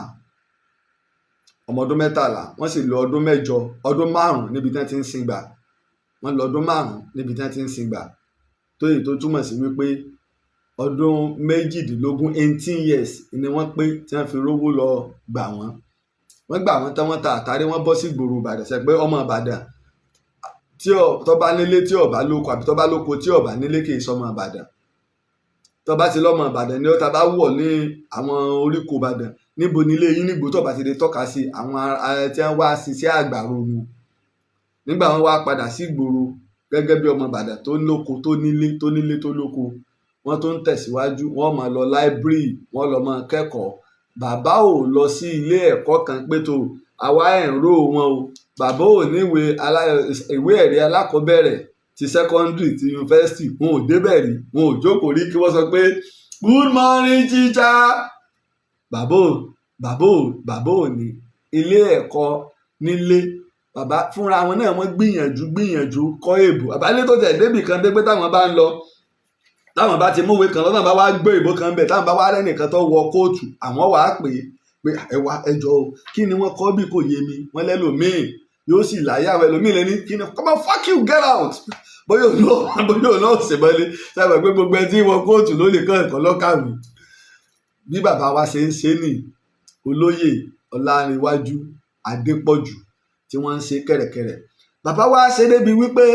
wọ́n sì lò ọdún 5 níbi tí wọ́n ti ń sin gbà. wọ́n lò ọdún 5 níbi tí wọ́n ti ń sin gbà, tó yìí tó túmọ̀ sí wípé ọdún 18 years ni wọ́n pé tí wọ́n fi rówó lọ gbà wọ́n. wọ́n gbà wọ́n tán, wọ́n ta àtàrí, wọ́n bọ́ sí ìgboro Ìbàdàn. ṣe pé ọmọ Ìbàdàn tó bá nílé tí ó bá lóko, àbí tó bá lóko tí ó bá nílé, kì í sọmọ Ìbàdàn. tó bá ti lọ́mọ Ìbàdàn ni ó ta bá wọ̀ ní àwọn oríko Ìbàdàn, níbo nílé yín nígbò tó bá ti lè tọ́ka sí àwọn tí wọ́n wá ṣiṣẹ́ àgbàro mu. nígbà wọn wá padà sí ìgboro gẹ́gẹ́ bí ọmọ Ìbàdàn tó lóko, tó nílé tó lóko, wọ́n tó ń tẹ̀síwájú, wọ́n máa lọ láìbírì, wọ́n lọ máa kẹ́kọ̀ọ́. bàbá ò lọ sí ilé ẹ̀kọ́ kan pé tó àwa ẹ̀ ń ró wọn o. bàbá ò ní ìwé ẹ̀rí alákọ̀ọ́bẹ̀rẹ̀ ti sẹ́kọ́ndírì ti yunifásitì, wọn ò débẹ̀ rí, wọn ò jókòó rí kí wọ́n sọ pé good morning teacher. bàbá ò ní ilé ẹ̀kọ́ nílé bàbá fúnra wọn náà wọ́n gbìyànjú kọ́ èbò àbálẹ́ tó tẹ̀ débì kan dé pé táwọn bá ń lọ táwọn bá ti múwèé kan lọ́nà bá wá gbé ìbò kan bẹ̀ táwọn bá wá rẹ́nìkan tó wọ kóòtù àwọn wàá pè é pé ẹwà ẹjọ́ o kí ni wọ́n kọ́ bí kò yé mi wọ́n lẹ́lòmíì yóò sì láyà àwọn ẹlòmíì lẹ́ni kí ni come on fuck you get out bóyá òun náà ṣèbọlé sábà pé gbogbo ẹ tí wọ́n kóòtù ló lè kọ́ ẹ̀kọ́ lọ́kàwé bí bàbá wa ṣe ń ṣe ní olóyè Ọlánrewájú Adépọ̀jù tí wọ́n ń ṣe kẹ̀rẹ̀kẹ̀rẹ̀ bàbá wa ṣe débi wípé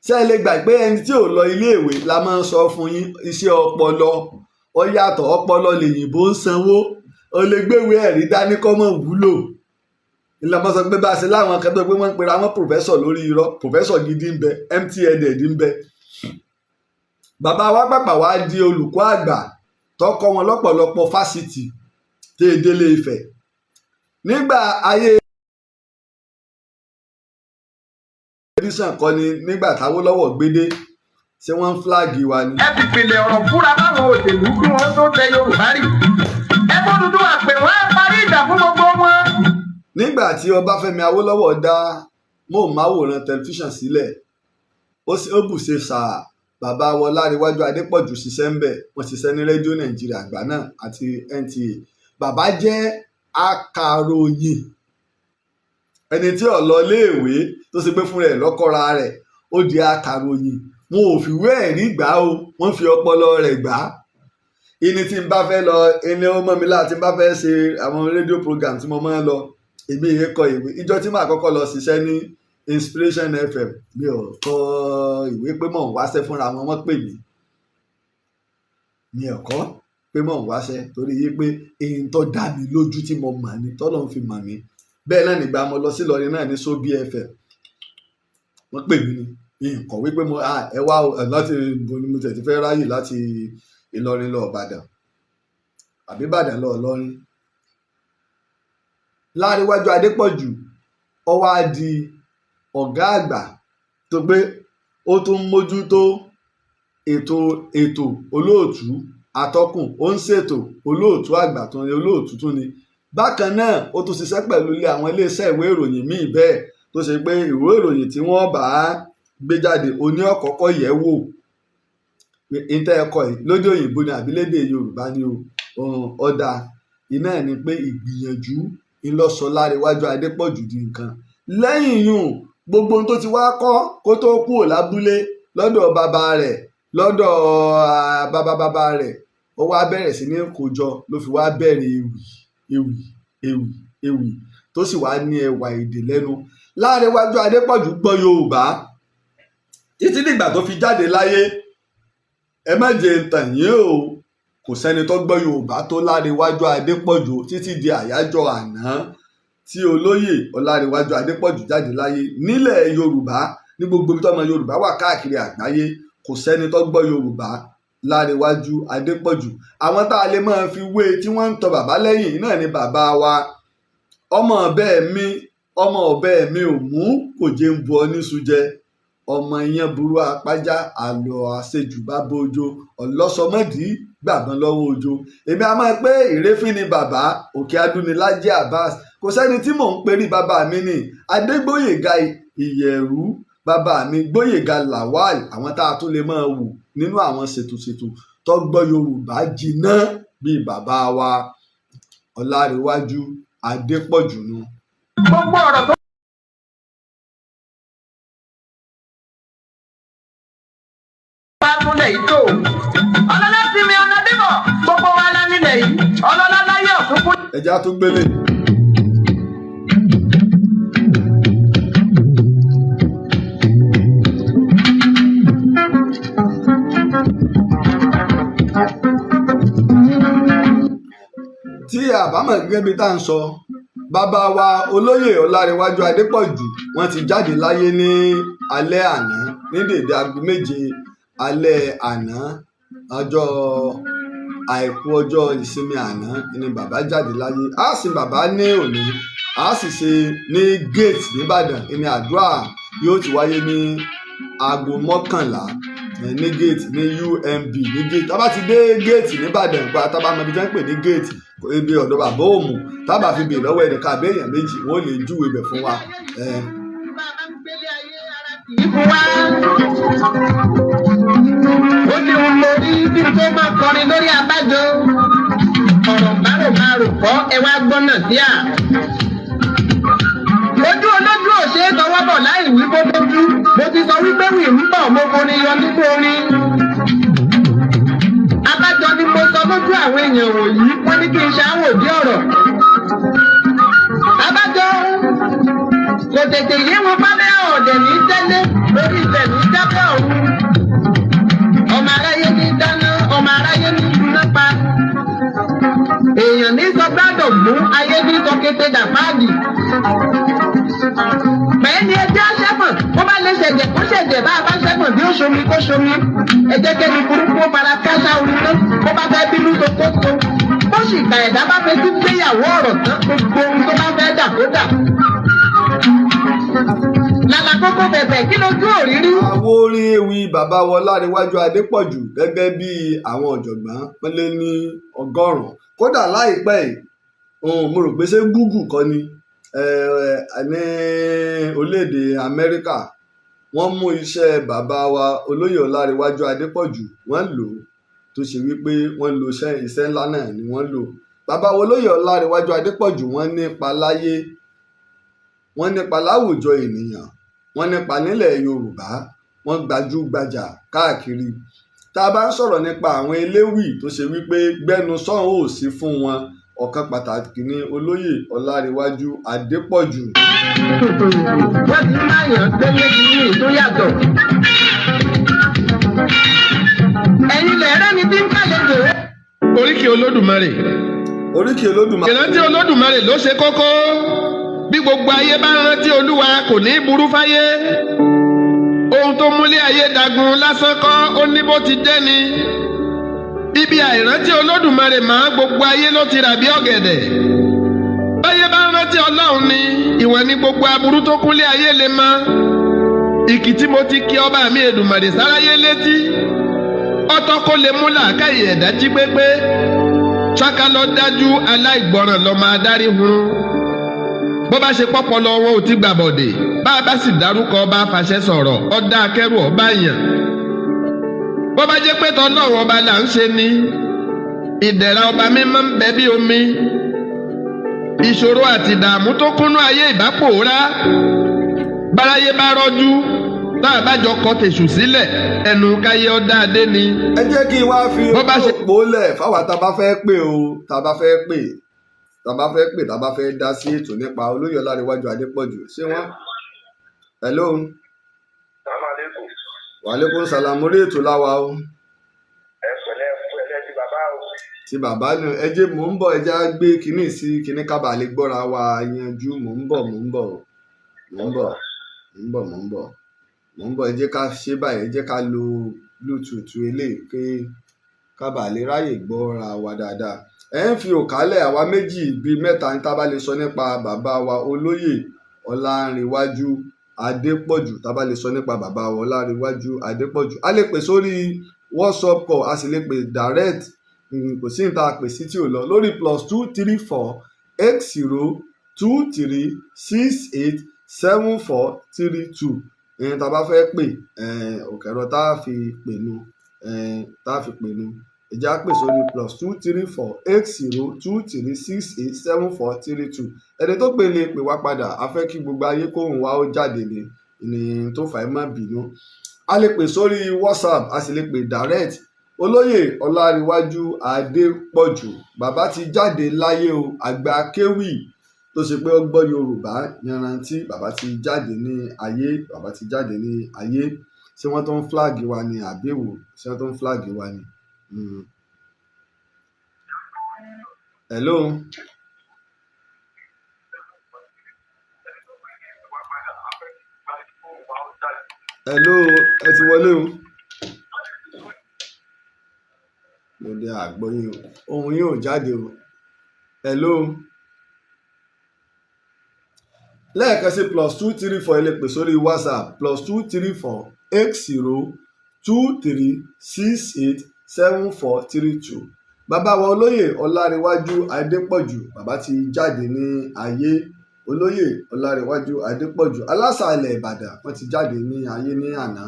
ṣé ẹ lè gbàgbé ẹni tí ò lọ iléèwé la máa ń sọ fún yín iṣẹ́ ọpọlọ ó yàtọ̀ ọpọlọ lèyìnbó ń sanwó ó lè gbéwé ẹ̀rí dání kọ́ mọ̀ wúlò ìlànà sọ pé bá a ṣe láwọn akẹ́kọ̀ọ́ pé wọ́n ń pera wọn pòfẹ́sọ̀ lórí irọ́ pòfẹ́sọ̀ gidi ń bẹ MTN ń bẹ bàbá wa pàpà wá di olùkọ́ àgbà tó kọ́ wọn lọ́pọ̀lọpọ̀ fásitì tí èdèlé Ifẹ̀ nígbà ayé edison kọ́ ni nígbà t'Awólọ́wọ̀ gbédé ṣé wọ́n ń fúláàgì wa ni. ẹ fi pèlè ọ̀rọ̀ fúra báwọn òṣèlú kí wọ́n tó tẹ Yorùbá rí ẹ bó dúdú àpè wọ́n á parí ìjà fún gbogbo wọn. nígbà tí Ọbáfẹ́mi Awólọ́wọ̀ dá móhùnmáwòrán tẹlifíṣàn sílẹ̀ ó bùṣe sáà bàbá wa Ọlánrewájú Adépọ̀jù ṣiṣẹ́ ń bẹ̀ wọ́n ṣiṣẹ́ ní rédíò Nàìjíríà àgbà náà àti NTA bàbá jẹ́ akàròyìn ẹni tí ó lọ léèwé tó ṣe pé fúnra ẹ̀ lọ́kọ́ra rẹ̀ ó di akàròyìn wọn ò fìwé ẹ̀rí gbà ó wọ́n fi ọpọlọ rẹ̀ gbà á ìní tí n bá fẹ́ lọ ẹni ó mọ́ mi láti n bá fẹ́ ṣe àwọn rédíò program tí mo máa ń lọ èmi ìyẹn kọ ìwé ìjọ tí màá kọ́kọ́ lọ ṣiṣẹ́ ní Inspiration FM mi ò kọ ìwé pé mò ń wáṣẹ́ fúnra wọn wọ́n pè mí mi ò kọ́ pé mò ń wáṣẹ́ torí yí pé èyí tó dá mi lójú tí mo mọ̀ ni tọ́lọ́ ń fi mọ̀ mí bẹ́ẹ̀ náà nígbà mo lọ sí Ìlọrin náà ní Sobi FM wọ́n pè mí ní ìkọ̀wé pé mo ẹ wá láti bo ni mo tẹ̀ ti fẹ́ ráyè láti Ìlọrin lọ Ìbàdàn àbí Ìbàdàn lọ Ìlọrin. Ọlánrewájú Adépọ̀jù ó wá di ọ̀gá àgbà tó pé ó tún mójútó ètò olóòtú atọ́kùn ó ń ṣètò olóòtú àgbà tó ní olóòtú tún ni bákan náà ó tún ṣiṣẹ́ pẹ̀lú àwọn iléeṣẹ́ ìwé ìròyìn míì bẹ́ẹ̀ tó ṣe pé ìwé ìròyìn tí wọ́n bá gbé jáde oní ọ̀kọ́kọ́ yẹ̀ wò ìtẹ́ ẹ̀kọ́ yìí lóde òyìnbó ni àbí lédè Yorùbá ni ọ̀dà iná ẹ̀ ni pé ìgbìyànjú ńlọ́sọ Ọlánrewájú Adépọ̀jù di nǹkan lẹ́yìn yùn gbogbo ohun tó ti wá kọ́ kó tó kúrò lábúlé lọ́dọ̀ bàbá rẹ̀ lọ́dọ̀ bàbá rẹ̀ ó wá bẹ̀rẹ̀ sí ní kójọ ló fi wá bẹ̀rẹ̀ ewì tó sì wá ní ẹwà èdè lẹ́nu. Ọlánrewájú Adépọ̀jù gbọ́ Yorùbá títí dìgbà tó fi jáde láyé ẹ má jẹ́ tàn yín o kò sẹ́ni tó gbọ́ Yorùbá tó Ọlánrewájú Adépọ̀jù títí di àyájọ́ àná tí olóyè Ọlánrewájú Adépọ̀jù jáde láyé nílẹ̀ Yorùbá ní gbogbo ibi tó ọmọ Yorùbá wà káàkiri àgbáyé kò sẹ́ni tó gbọ́ Yorùbá Ọlánrewájú Adépọ̀jù. àwọn tá a lè máa fi wé tí wọ́n ń tọ bàbá lẹ́yìn náà ni bàbá wa ọmọ ọ̀bẹ mi ò mú kò jẹ́ ń bu ọ níṣu jẹ ọmọ ìyẹn burú apájá àlọ́ àṣejù bá bójó ọlọ́sọmọdì gbàgbọ́n lọ́wọ́ òjò èmi a máa pé ìrẹ́fín ni bàbá òkè adúnilájí Abbas kò sẹ́ni tí mò ń perí bàbá mi ní Adégbóyèga Ìyẹ̀rú bàbá mi Gbóyèga Lawal àwọn tá a tún lè máa wò nínú àwọn ṣètò tó gbọ́ Yorùbá jìnnà bíi bàbá wa Ọlánrewájú Adépọ̀jù nù. gbogbo ọ̀rọ̀ tó bá múlẹ̀ yìí tó ọlọ́lá sí mi ọ̀nà bíbọ̀ gbogbo wa lá nílẹ̀ yìí ọlọ́lá láyé ọ̀tún fún. ẹja tó gbélé. tí àbámọ̀ gẹ́gẹ́ bí tá à ń sọ bàbá wa olóyè Ọlánrewájú Adépọ̀jù wọ́n ti jáde láyé ní alẹ́ àná ní déédéé aago 7 alẹ́ àná ọjọ́ àìkú ọjọ́ ìsinmi àná ni bàbá jáde láyé a sin bàbá ní òní a sì ṣe ní gate nìbàdàn ní àdúrà yóò ti wáyé ní aago 11 ní géètì ní UMB ní géètì tá bá ti dé géètì nìbàdàn gba tá bá mọ ibi tí wọ́n ń pè ní géètì ibi ọ̀dọ̀ bàbá òmù tá bá fi bèèrè lọ́wọ́ ẹnìkan àbí èèyàn méjì wọ́n lè júwe ibẹ̀ fún wa. ó ní ohun mo rí bí tó máa kọrin lórí abájọ ọ̀rọ̀ márùn-ún kọ́ ẹ wá gbọ́nà sí à. ojú olójú ò ṣe é tọwọ́ bọ̀ láì wí kó lójú mo ti sọ wípé wì ń bọ̀ mo forí yọ nípò orin. abájọ ni mo sọ lójú àwọn èèyàn wọ̀nyí wọ́n ní kí n ṣàwò bí ọ̀rọ̀. abájọ kò tètè yé wọn pábẹ́ ọ̀dẹ̀ ní tẹ́lẹ̀ lórí ibẹ̀ ní jábẹ́ ọ̀hún. ọmọ aráyé ní dáná ọmọ aráyé ní iná pa. èèyàn ní sọ gbádọ̀ mú ayé ní sọ kété dàpáàdì. bẹ́ẹ̀ ni ẹjẹ́ aṣẹ́gbọ̀n bó bá lè ṣẹ̀jẹ̀ kó ṣẹ̀jẹ̀ bá a bá ṣẹ́gbọ̀n bí ó ṣomi kó ṣomi. ẹjẹ́ kẹ́ni burúkú ó fara káṣá orin náà bó bá fẹ́ bínú tó kó tó. bó sì gbà ẹ̀dá bá fẹ́ tún gbéyàwó ọ̀rọ̀ tán gbogbo ohun tó bá fẹ́ dà kó dà. lálá kókó bẹ̀bẹ̀ kí lójú òrírí. àwo orin ewì bàbá wa Ọlánrewájú Adépọ̀jù gẹ́gẹ́ bí àwọn ọ̀jọ̀gbọ́n wọ́n lé ní 100 kódà láìpẹ́ yìí mo rò pé ṣé Google kọ́ ni ní orílẹ̀-èdè Amẹ́ríkà wọ́n mú iṣẹ́ bàbá wa olóyè Ọlánrewájú Adépọ̀jù wọ́n lò ó tó ṣe wípé wọ́n lo iṣẹ́ ńlá náà ni wọ́n lò. bàbá wa olóyè Ọlánrewájú Adépọ̀jù wọ́n nípa láyé wọ́n nípa láwùjọ ènìyàn wọ́n nípa nílẹ̀ Yorùbá wọ́n gbajúgbajà káàkiri. tá a bá ń sọ̀rọ̀ nípa àwọn eléwì tó ṣe wípé gbẹ́nu sọ́hùn ò sí fún wọn ọ̀kan pàtàkì ní olóyè Ọlánrewájú Adépọ̀jù. wọ́n ti máa yàn gbẹ́lẹ́ bí ní ìtó yàtọ̀. ẹ̀yin lẹ̀rẹ́ mi ti ń kàlejò. oríkì Olódùmarè. oríkì Olódùmarè. ìrántí Olódùmarè ló ṣe kókó bí gbogbo ayé bá rántí Olúwa kò ní burú fáyé. ohun tó múlé ayé dagun lásán kọ́ ó ní bó ti jẹ́ ni. ibi àìrántí Olódùmarè máa gbogbo ayé ló ti rà bí ọ̀gẹ̀dẹ̀. báyé bá rántí Ọlọ́run ni ìwọ̀n ni gbogbo aburú tó kúnlé ayé lè mọ. ìkìtì mo ti kí ọba mi Èdùmàrè sáráyé létí. ọtọ́ kó lè mú làákàyè ẹ̀dá jí pépé. ṣáká lọ dájú aláìgbọràn lọ máa dárí hun. bó bá ṣe pọ́pọ́lọ wọn ò ti gbàbọ̀dè bá a bá sì dárúkọ ọba fàṣẹ sọ̀rọ̀ ọ̀dà akẹ́rù ọba yàn. bó bá jẹ́ pé tọ́lọ́run ọba là ń ṣe ni ìdẹ̀ra ọba mímọ́ ń bẹ bí omi. ìṣòro àti ìdààmú tó kúnnú ayé ìbápòórá. báráyé bá rọ́jú tá a bá jọ kọ tèṣù sílẹ̀ ẹnu káyé ọ̀dà adé ni. ẹ jẹ́ kí n wá fi òpó lẹ̀ fáwọn tá a bá fẹ́ pè o tá a bá fẹ́ pè tá a bá fẹ́ dá sí ètò nípa olóyè Ọlánrewájú Adépọ̀jù ṣé wọ́n. hello. wàlékún sàlámù orí ètò láwa o. ẹ pẹ̀lẹ́ ti bàbá o. ti bàbá ni ẹ jẹ́ mò ń bọ̀ ẹ já gbé kinní sí kinní kábàá lè gbọ́ra wa yanjú mò ń bọ̀ ẹ jẹ́ ká ṣe báyìí ẹ jẹ́ ká lo bluetooth eléyìí pé kábàá lè ráyè gbọ́ra wa dáadáa. ẹ ń fi òkálẹ̀ àwa méjì bíi mẹ́ta ní tá a bá lè sọ nípa bàbá wa olóyè Ọlánrewájú Adépọ̀jù tá a bá lè sọ nípa bàbá wa Ọlánrewájú Adépọ̀jù a lè pè sórí WhatsApp call a sì lè pè direct kò sí ní ta pè sí tí ò lọ lórí +234 8023 68 7432 tá a bá fẹ́ pè òkèrò tá a fi pè nu ìjà pè sórí +234 8023 68 7432 ẹni tó pè lè pè wá padà a fẹ́ kí gbogbo ayé kóhùn wá ó jáde ní tó fà á má bínú a lè pè sórí WhatsApp a sì lè pè direct. olóyè Ọlánrewájú Adépọ̀jù bàbá ti jáde láyé o àgbà kéwì tó ṣe pé ó gbọ́ Yorùbá yanrantí bàbá ti jáde ní ayé ṣé wọ́n tó ń flag wa ni àbẹ̀wò ṣé wọ́n tó ń flag wa ni. hello. hello ẹ ti wọlé o. lóde àgbọ̀yìn ohun yóò jáde o. hello. lẹ́ẹ̀kan sí +234 ẹ lè pè sórí WhatsApp +234 80 23687432. bàbá wa olóyè ọlárẹ̀wájú adépọ̀jù bàbá ti jáde ní ayé. olóyè ọlárẹ̀wájú adépọ̀jù alásàálẹ̀ ìbàdàn wọ́n ti jáde ní ayé ní àná.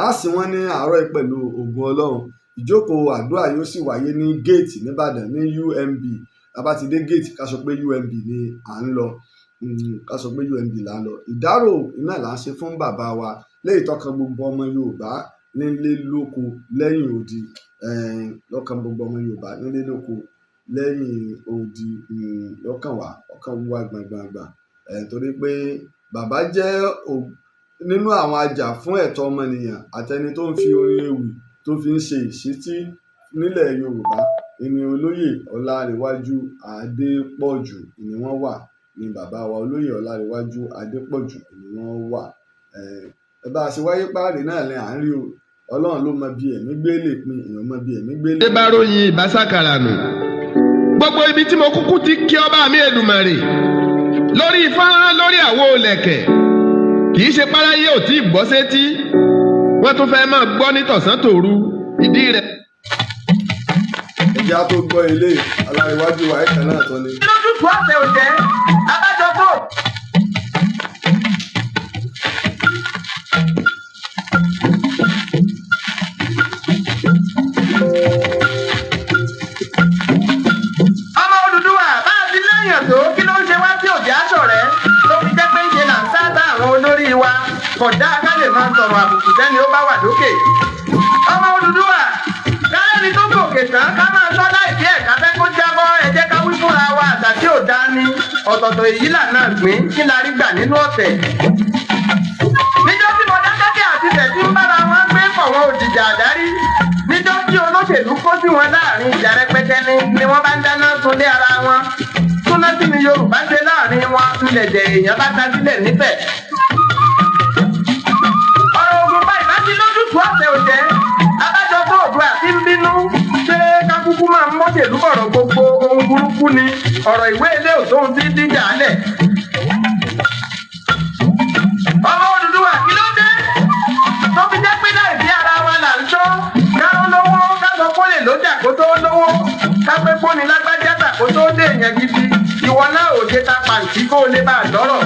a sì wọ́n ní àárọ̀ yìí pẹ̀lú ògùn ọlọ́run. ìjókòó àdúrà yóò sì wáyé ní géètì nìbàdàn ní UMB. bàbá ti dé géètì ká sọ pé UMB ni à ń lọ. ìdárò iná là ń ṣe fún bàbá wa léyìí tọkàn gbogbo ọmọ yorùbá nílé lóko lẹ́yìn odi. lọ́kàn gbogbo ọmọ yorùbá nílé lóko lẹ́yìn odi. lọ́kàn wá ọkàn wúwa gbàngbàngbà. torí pé bàbá jẹ́ nínú àwọn ajá fún ẹ̀tọ́ ọmọnìyàn àtẹni tó ń fi orin ewì tó fi ń ṣe ìṣítí nílẹ̀ yorùbá. ìní olóyè ọlárẹ̀wájú adépọ̀jù ni wọ́n wà ní bàbá wa olóyè ọlárẹ̀wájú adépọ̀jù ni wọ́n wà. ẹ bá a ṣe wáyé páàrí náà lẹ́ à ń rí o. ọlọ́run ló mọ bí ẹ̀mí gbé lè pin èèyàn mọ bí ẹ̀mí gbé lè. ṣé bá ròyìn ìbásàkàrà nù gbogbo ibi tí mo kúkú ti kí ọba mi Èdùmàrè lórí fọ́nrán lórí àwo lẹ̀kẹ̀ kì í ṣe páráyé ò tí ì gbọ́ sétí wọ́n tún fẹ́ máa gbọ́ ní tọ̀sán tòru ìdí rẹ̀. ìjà tó gbọ́ ilé ọlárẹ̀wájú wa ẹ̀ka náà tán ni. lójútùú ọ̀sẹ̀ òjẹ́ abájọ tó. ọmọ Odùduwà bá a ti lẹ́yìn tó kí ló ń ṣe wá sí òjì aṣọ rẹ̀ tó fi jẹ́ pé ń ṣe là ń sábà àwọn olórí wa kódà ká lè máa sọ̀rọ̀ àbùkù sẹ́ni ó bá wà lókè. ọmọ Odùduwà kálẹ́ni tó gòkè tán ká máa sọ láìpí ẹ̀ka fẹ́ kó jábọ́ ẹ jẹ́ ká wí fúnra wa àgbà tí ò dá ní ọ̀tọ̀ọ̀tọ̀ èyí lànà gbìn kí la rí gbà nínú ọ̀tẹ̀. níjọ́ tí Mọdákẹ́kẹ́ àti tẹ̀sí ń bára wọn gbé pọ̀ wọn òjìjà àdárí níjọ́ tí olóṣèlú kó sí wọn láàrin ìjà rẹpẹtẹ ni wọ́n bá ń dáná sunlé ara wọn túná sí ni Yorùbá ṣe láàrin wọn ńlẹ̀jẹ̀ èèyàn bá ta sílẹ̀ níbẹ̀. ọ̀rọ̀ ogun bá ìbáṣí lójútùú ọ̀sẹ̀ òjẹ́ abájọ tó Oòduà tí ń bínú ṣé kákúkú máa ń mọ́ṣèlú bọ̀rọ̀ gbogbo ohun burúkú ni ọ̀rọ̀ ìwé ilé òtóhun tí díjà lẹ̀. ọmọ Odùduwà kí ló dé tó fi jẹ́ pé láì sí ara wa là ń ṣọ́ káró lówó kásọ kólè lójà kó tó lówó kápẹ́ pọ́ni lágbájá tà kó tó dé èèyàn gidi ìwọ náà ò ṣe ta pàǹtí kó o lè bá a dọ́rọ̀.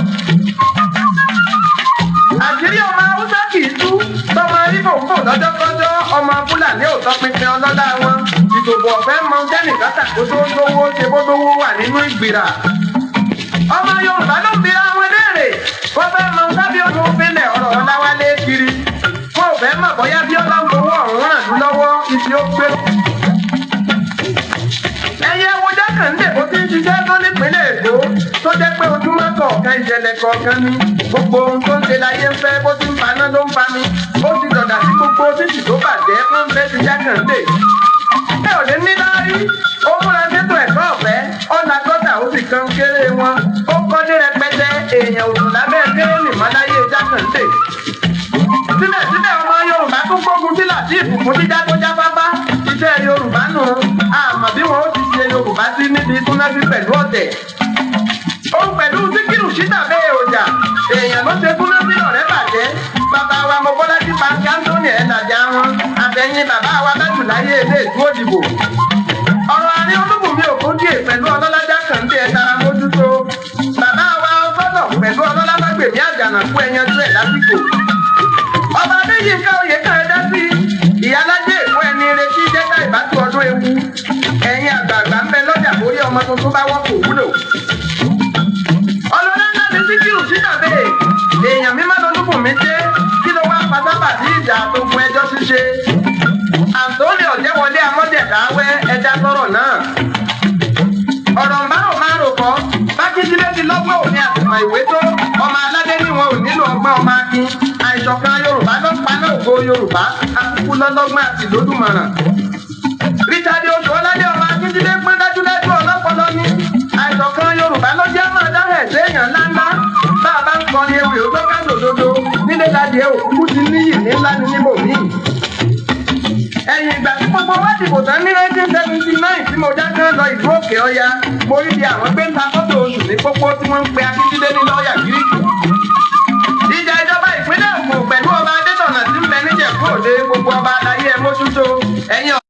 àṣírí ọmọ haúsá kì í tú tọmọ ibo ń bò lọ́jọ́kọ́jọ́ ọmọ fúlàní ò tọpinpin ọlọ́lá wọn ìdòbò ọ̀fẹ́ mọ jẹ́nìkan tàkó tó lówó ṣe bó lówó wà nínú ìgbìrà. ọmọ yorùbá ló ń bira wọn léèrè wọ́n fẹ́ mọ sábì ọdún fílẹ̀ ọ̀rọ̀ ọláwálé kiri wọn ò fẹ́ mọ̀ bóyá bí ọlá ń gbowó ọ̀hún ràn lú lọ́wọ́ ibi ó gbé. ẹyẹ wo jákàndé bó ti ń ṣiṣẹ́ tó nípínlẹ̀ èkó tó jẹ́ pé ojúmọ́ kọ̀ọ̀kan ìṣẹ̀lẹ̀ kọ̀ọ̀kan ni gbogbo ohun tó ń ṣe láyé ń fẹ́ bó ti ń paná ló ń pa mi ó ti dọ̀dà sí gbogbo títì tó bàjẹ́ fún bẹ́ẹ̀ ti jákàndé. ẹ ò lè ní láárí ó múra sétò ẹ̀kọ́ ọ̀fẹ́ ọ̀nà gọ́tà ó sì kan kéré wọn ó kọ́lé rẹpẹtẹ èèyàn òdùn lábẹ́ kéré nìmọ́láyé jákàndé. síbẹ̀síbẹ̀ ọmọ yorùbá tún gbógun sí làtíìfù fún jíjá tó jáfáfá iṣẹ́ yorùbá nù àmọ́ bí wọn ó ti ṣe yorùbá sí níbi túnábí pẹ̀lú ọ̀tẹ̀. òun pẹ̀lú síkírù ṣítàbẹ́ èròjà èèyàn ló ṣe túnábí ọ̀rẹ́ bàjẹ́ bàbá wa Mọ́bọ́lájí pàǹkì Anthony ẹ̀dàjà wọn àtẹ̀yìn bàbá wa bẹ́tù láyé ilé ìtú òdìbò. ọ̀rọ̀ àní olúbùnmi òkúndíè pẹ̀lú ọlọ́lájà kàndé ẹ̀dára mójútó bàbá wa gbọ́dọ̀ pẹ̀lú ọlọ́lá lágbèmí àjànàkú ẹ̀yẹn tó ẹ̀ lásìkò. ọba adéyínká oyè kan ẹ̀dá sí ìyálájẹ èkó ẹni retí jẹ́ká ìbátú ọdún ewu ẹ̀yin àgbààgbà ń bẹ lọ́jà borí ọmọ tuntun bá wọ́n kò wúlò. ọlọ́lá ńlá ní síkírù ṣítàbẹ́ èèyàn mímọ́ lọ́lúbùnmi jẹ́ kí ló wá pátápà sí ìjà àtòkùn ẹjọ́ ṣíṣe. àǹtóní ọ̀jẹ̀wọlé amọ́jẹ̀dáwẹ́ ẹja sọ̀rọ̀ náà. ọ̀rọ̀ ń bá rò máa rò kọ́ bákíndílé ti lọ́gbọ́n òní àtùmọ̀ ìwé tó ọmọ aládé ní wọn ò nílò ọgbọ́n ọmọ akin àìṣọ̀kan yorùbá ló paná ògo yorùbá akúkú lọ́lọ́gbọ́n àti lódùmaràn. Richard Oṣuọládé ọmọ akíndílé pín dájúdájú ọlọ́pọlọ ní àìṣọ̀kan yorùbá ló jẹ́ máa dáhẹ̀ séèyàn ńláńlá bá a bá ń kọrin ewì òjò kájòdodo nílé ládìẹ òkúkú ti níyì ní ńlá ní níbòmíì. ẹ̀yìn ìgbà tí gbogbo wá dìbò tán ní 1979 tí mo já kán lọ ìlú òkè ọya mo rí bí àwọn gbé ń ta fọ́tò oṣù ní pópó tí wọ́n ń pe akíndílé ní lọ́ọ̀yà gíríkì. ìjà ìjọba ìpínlẹ̀ Ògùn pẹ̀lú ọba Adétọ̀nà tí ń bẹ níjẹ̀bú Òde gbogbo ọba ẹ̀yin